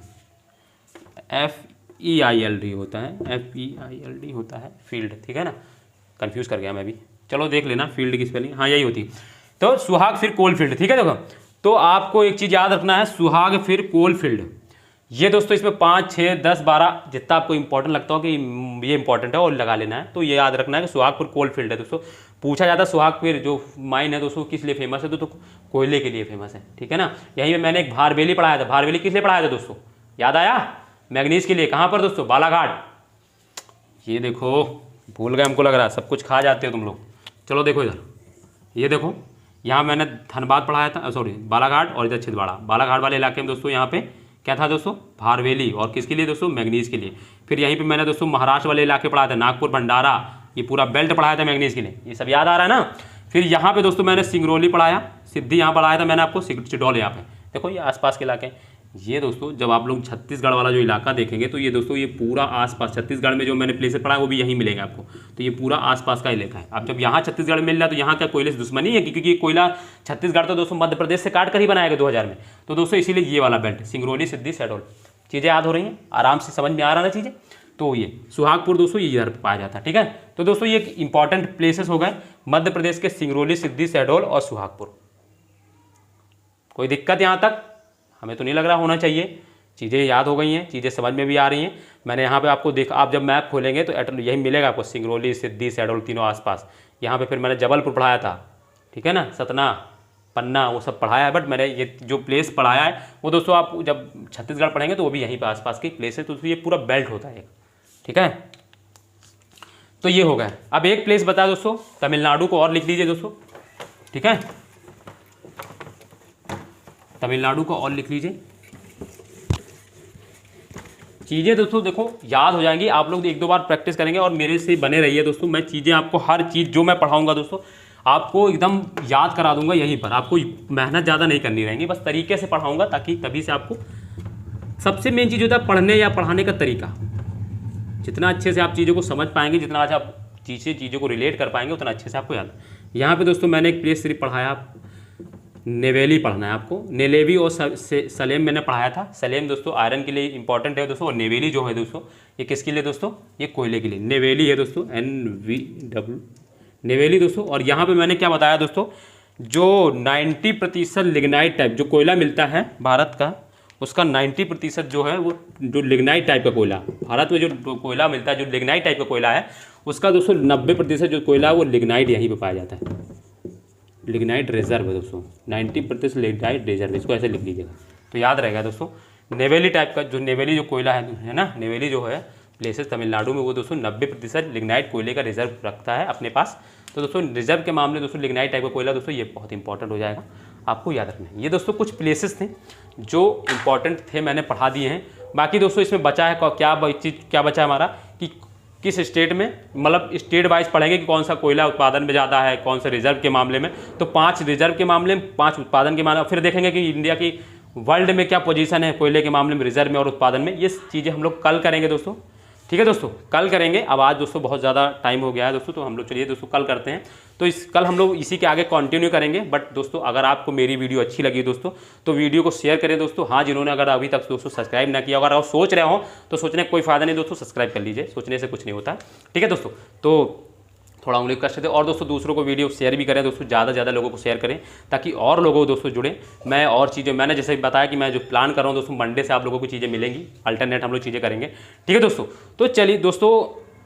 S1: FEILD होता है, FEILD होता है फील्ड। ठीक है ना, कंफ्यूज कर गया मैं भी, चलो देख लेना फील्ड की स्पेलिंग, हाँ यही होती। तो सुहाग फिर कोल फील्ड। ठीक है, देखो तो आपको एक चीज़ याद रखना है, सुहाग फिर कोल फील्ड। ये दोस्तों इसमें 5, 6, 10, 12 जितना आपको इंपॉर्टेंट लगता हो कि ये इंपॉर्टेंट है और लगा लेना है, तो ये याद रखना है कि सुहागपुर कोल फील्ड है दोस्तों। पूछा जाता है सुहागपुर जो माइन है दोस्तों किस लिए फेमस है, तो कोयले के लिए फेमस है। ठीक है ना, यहीं पे मैंने एक भारवेली पढ़ाया था, भारवेली किस लिए पढ़ाया था दोस्तों, याद आया, मैग्नीज के लिए। कहाँ पर दोस्तों, बालाघाट। ये देखो भूल गए, हमको लग रहा है सब कुछ खा जाते हो तुम लोग। चलो देखो इधर, ये देखो यहाँ मैंने धनबाद पढ़ाया था, सॉरी बालाघाट, और इधर छिंदवाड़ा। बालाघाट वाले इलाके में दोस्तों यहाँ पे क्या था दोस्तों, भारवेली, और किसके लिए दोस्तों, मैग्नीज के लिए। फिर यहीं पे मैंने दोस्तों महाराष्ट्र वाले इलाके पढ़ाया था, नागपुर, भंडारा, ये पूरा बेल्ट पढ़ाया था मैग्नीज के लिए, ये सब याद आ रहा है ना। फिर यहाँ पे दोस्तों मैंने सिंगरौली पढ़ाया, सिद्धि यहाँ पढ़ाया था मैंने आपको, चिडौल यहाँ पे, देखो ये आसपास के इलाके। ये दोस्तों जब आप लोग छत्तीसगढ़ वाला जो इलाका देखेंगे तो ये दोस्तों ये पूरा आसपास छत्तीसगढ़ में जो मैंने प्लेसेस पढ़ा है वो भी यहीं मिलेगा आपको, तो ये पूरा आसपास का इलाका है। अब जब यहाँ छत्तीसगढ़ में मिल रहा है तो यहाँ क्या कोयले से दुश्मनी है, क्योंकि ये कोयला छत्तीसगढ़ तो दोस्तों मध्य प्रदेश से काट कर ही बनाया गया 2000 में, तो दोस्तों इसीलिए ये वाला बेल्ट सिंगरौली, सिद्धि, शहडोल चीज़ें याद हो रही हैं, आराम से समझ में आ रहा है चीज़ें। तो ये सुहागपुर दोस्तों ये इधर पाया जाता है, ठीक है। तो दोस्तों ये इंपॉर्टेंट प्लेसेस हो गए मध्य प्रदेश के सिंगरौली, सिद्धी, शहडोल और सुहागपुर। कोई दिक्कत यहाँ तक हमें तो नहीं लग रहा होना चाहिए, चीज़ें याद हो गई हैं, चीज़ें समझ में भी आ रही हैं। मैंने यहाँ पे आपको देखा, आप जब मैप खोलेंगे तो यही मिलेगा आपको, सिंगरौली, सिद्धी, शहडोल तीनों आसपास। यहाँ पे फिर मैंने जबलपुर पढ़ाया था, ठीक है ना, सतना, पन्ना, वो सब पढ़ाया है। बट मैंने ये जो प्लेस पढ़ाया है वो दोस्तों आप जब छत्तीसगढ़ पढ़ेंगे तो वो भी यहीं पे आसपास की प्लेस है। तो ये पूरा बेल्ट होता है, ठीक है। तो ये हो गया। अब एक प्लेस बता दोस्तों, तमिलनाडु को और लिख लीजिए दोस्तों, ठीक है, तमिलनाडु को और लिख लीजिए। चीज़ें दोस्तों देखो याद हो जाएंगी, आप लोग एक दो बार प्रैक्टिस करेंगे और मेरे से बने रहिए दोस्तों। मैं चीज़ें आपको हर चीज़ जो मैं पढ़ाऊंगा दोस्तों आपको एकदम याद करा दूंगा यहीं पर। आपको मेहनत ज़्यादा नहीं करनी रहेगी, बस तरीके से पढ़ाऊंगा, ताकि तभी से आपको सबसे मेन चीज़ होता है पढ़ने या पढ़ाने का तरीका। जितना अच्छे से आप चीज़ों को समझ पाएंगे, जितना आज आप चीज़ों को रिलेट कर पाएंगे, उतना अच्छे से आपको याद। यहाँ पे दोस्तों मैंने एक प्लेस सिर्फ पढ़ाया, नेवेली पढ़ना है आपको। नेलेवी और सलेम मैंने पढ़ाया था। सलेम दोस्तों आयरन के लिए इंपॉर्टेंट है दोस्तों, और नेवेली जो है दोस्तों ये किसके लिए दोस्तों, ये कोयले के लिए। नेवेली है दोस्तों, NVW नेवेली दोस्तों। और यहाँ पे मैंने क्या बताया दोस्तों, जो 90% लिग्नाइट टाइप जो कोयला मिलता है भारत का, उसका 90% जो है वो जो लिग्नाइट टाइप का कोयला भारत में जो कोयला मिलता है, जो लिग्नाइट टाइप का कोयला है, उसका दोस्तों 90% जो कोयला है वो लिग्नाइट यहीं पे पाया जाता है। लिग्नाइट रिजर्व है दोस्तों, 90% लिग्नाइट रिजर्व, इसको ऐसे लिख लीजिएगा तो याद रहेगा दोस्तों। नेवेली टाइप का जो नेवेली जो कोयला है ना, नेवेली जो है प्लेसेस तमिलनाडु में, वो दोस्तों 90% लिग्नाइट कोयले का रिजर्व रखता है अपने पास। तो दोस्तों रिजर्व के मामले दोस्तों लिग्नाइट टाइप का कोयला दोस्तों ये बहुत इंपॉर्टेंट हो जाएगा, आपको याद रखना है। ये दोस्तों कुछ प्लेसेस थे जो इंपॉर्टेंट थे, मैंने पढ़ा दिए हैं। बाकी दोस्तों इसमें बचा है क्या बचा है हमारा, कि किस स्टेट में, मतलब स्टेट वाइज पढ़ेंगे कि कौन सा कोयला उत्पादन में ज़्यादा है, कौन सा रिजर्व के मामले में। तो 5 रिजर्व के मामले में, 5 उत्पादन के मामले में, फिर देखेंगे कि इंडिया की वर्ल्ड में क्या पोजीशन है कोयले के मामले में, रिजर्व में और उत्पादन में। ये चीज़ें हम लोग कल करेंगे दोस्तों, ठीक है दोस्तों, कल करेंगे। अब आज दोस्तों बहुत ज़्यादा टाइम हो गया है दोस्तों, तो हम लोग चलिए दोस्तों कल करते हैं। तो कल हम लोग इसी के आगे कंटिन्यू करेंगे। बट दोस्तों अगर आपको मेरी वीडियो अच्छी लगी दोस्तों तो वीडियो को शेयर करें दोस्तों। हाँ, जिन्होंने अगर अभी तक दोस्तों सब्सक्राइब ना किया, अगर आप सोच रहे हो तो सोचने का कोई फ़ायदा नहीं दोस्तों, सब्सक्राइब कर लीजिए, सोचने से कुछ नहीं होता, ठीक है दोस्तों। तो थोड़ा उंगली कष्ट दे, और दोस्तों दूसरों को वीडियो शेयर भी करें दोस्तों, ज़्यादा से ज़्यादा लोगों को शेयर करें ताकि और लोगों दोस्तों जुड़े। मैं और चीज़ें मैंने जैसे बताया कि मैं जो प्लान कर रहा हूँ दोस्तों, मंडे से आप लोगों को चीज़ें मिलेंगी, अल्टरनेट हम लोग चीज़ें करेंगे, ठीक है दोस्तों। तो चलिए दोस्तों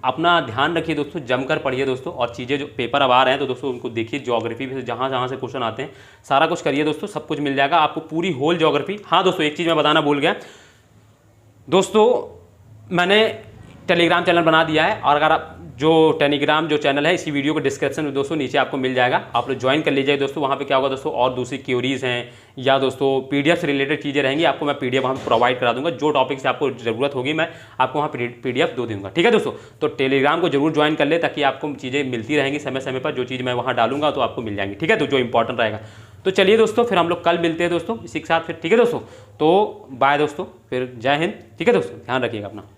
S1: अपना ध्यान रखिए दोस्तों, जमकर पढ़िए दोस्तों, और चीज़ें जो पेपर अब आ रहे हैं तो दोस्तों उनको देखिए, ज्योग्राफी भी जहाँ जहाँ से क्वेश्चन आते हैं सारा कुछ करिए दोस्तों, सब कुछ मिल जाएगा आपको, पूरी होल ज्योग्राफी। हाँ दोस्तों एक चीज़ मैं बताना भूल गया दोस्तों, मैंने टेलीग्राम चैनल बना दिया है, और अगर आप जो टेलीग्राम जो चैनल है इसी वीडियो को डिस्क्रिप्शन में दोस्तों नीचे आपको मिल जाएगा, आप लोग ज्वाइन कर लीजिए दोस्तों। वहाँ पे क्या होगा दोस्तों, और दूसरी क्यूरीज हैं या दोस्तों PDF से रिलेटेड चीज़ें रहेंगी, आपको मैं PDF वहाँ पर प्रोवाइड करा दूंगा। जो टॉपिक से आपको ज़रूरत होगी मैं आपको वहाँ PDF दे दूँगा, ठीक है दोस्तों। तो टेलीग्राम को जरूर ज्वाइन कर ले, ताकि आपको चीज़ें मिलती रहेंगी समय समय पर, जो चीज़ मैं वहाँ डालूंगा तो आपको मिल जाएंगी, ठीक है, तो जो इंपॉर्टेंट रहेगा। तो चलिए दोस्तों फिर हम लोग कल मिलते हैं दोस्तों इसी के साथ फिर, ठीक है दोस्तों। तो बाय दोस्तों, फिर जय हिंद, ठीक है दोस्तों, ध्यान रखिएगा अपना।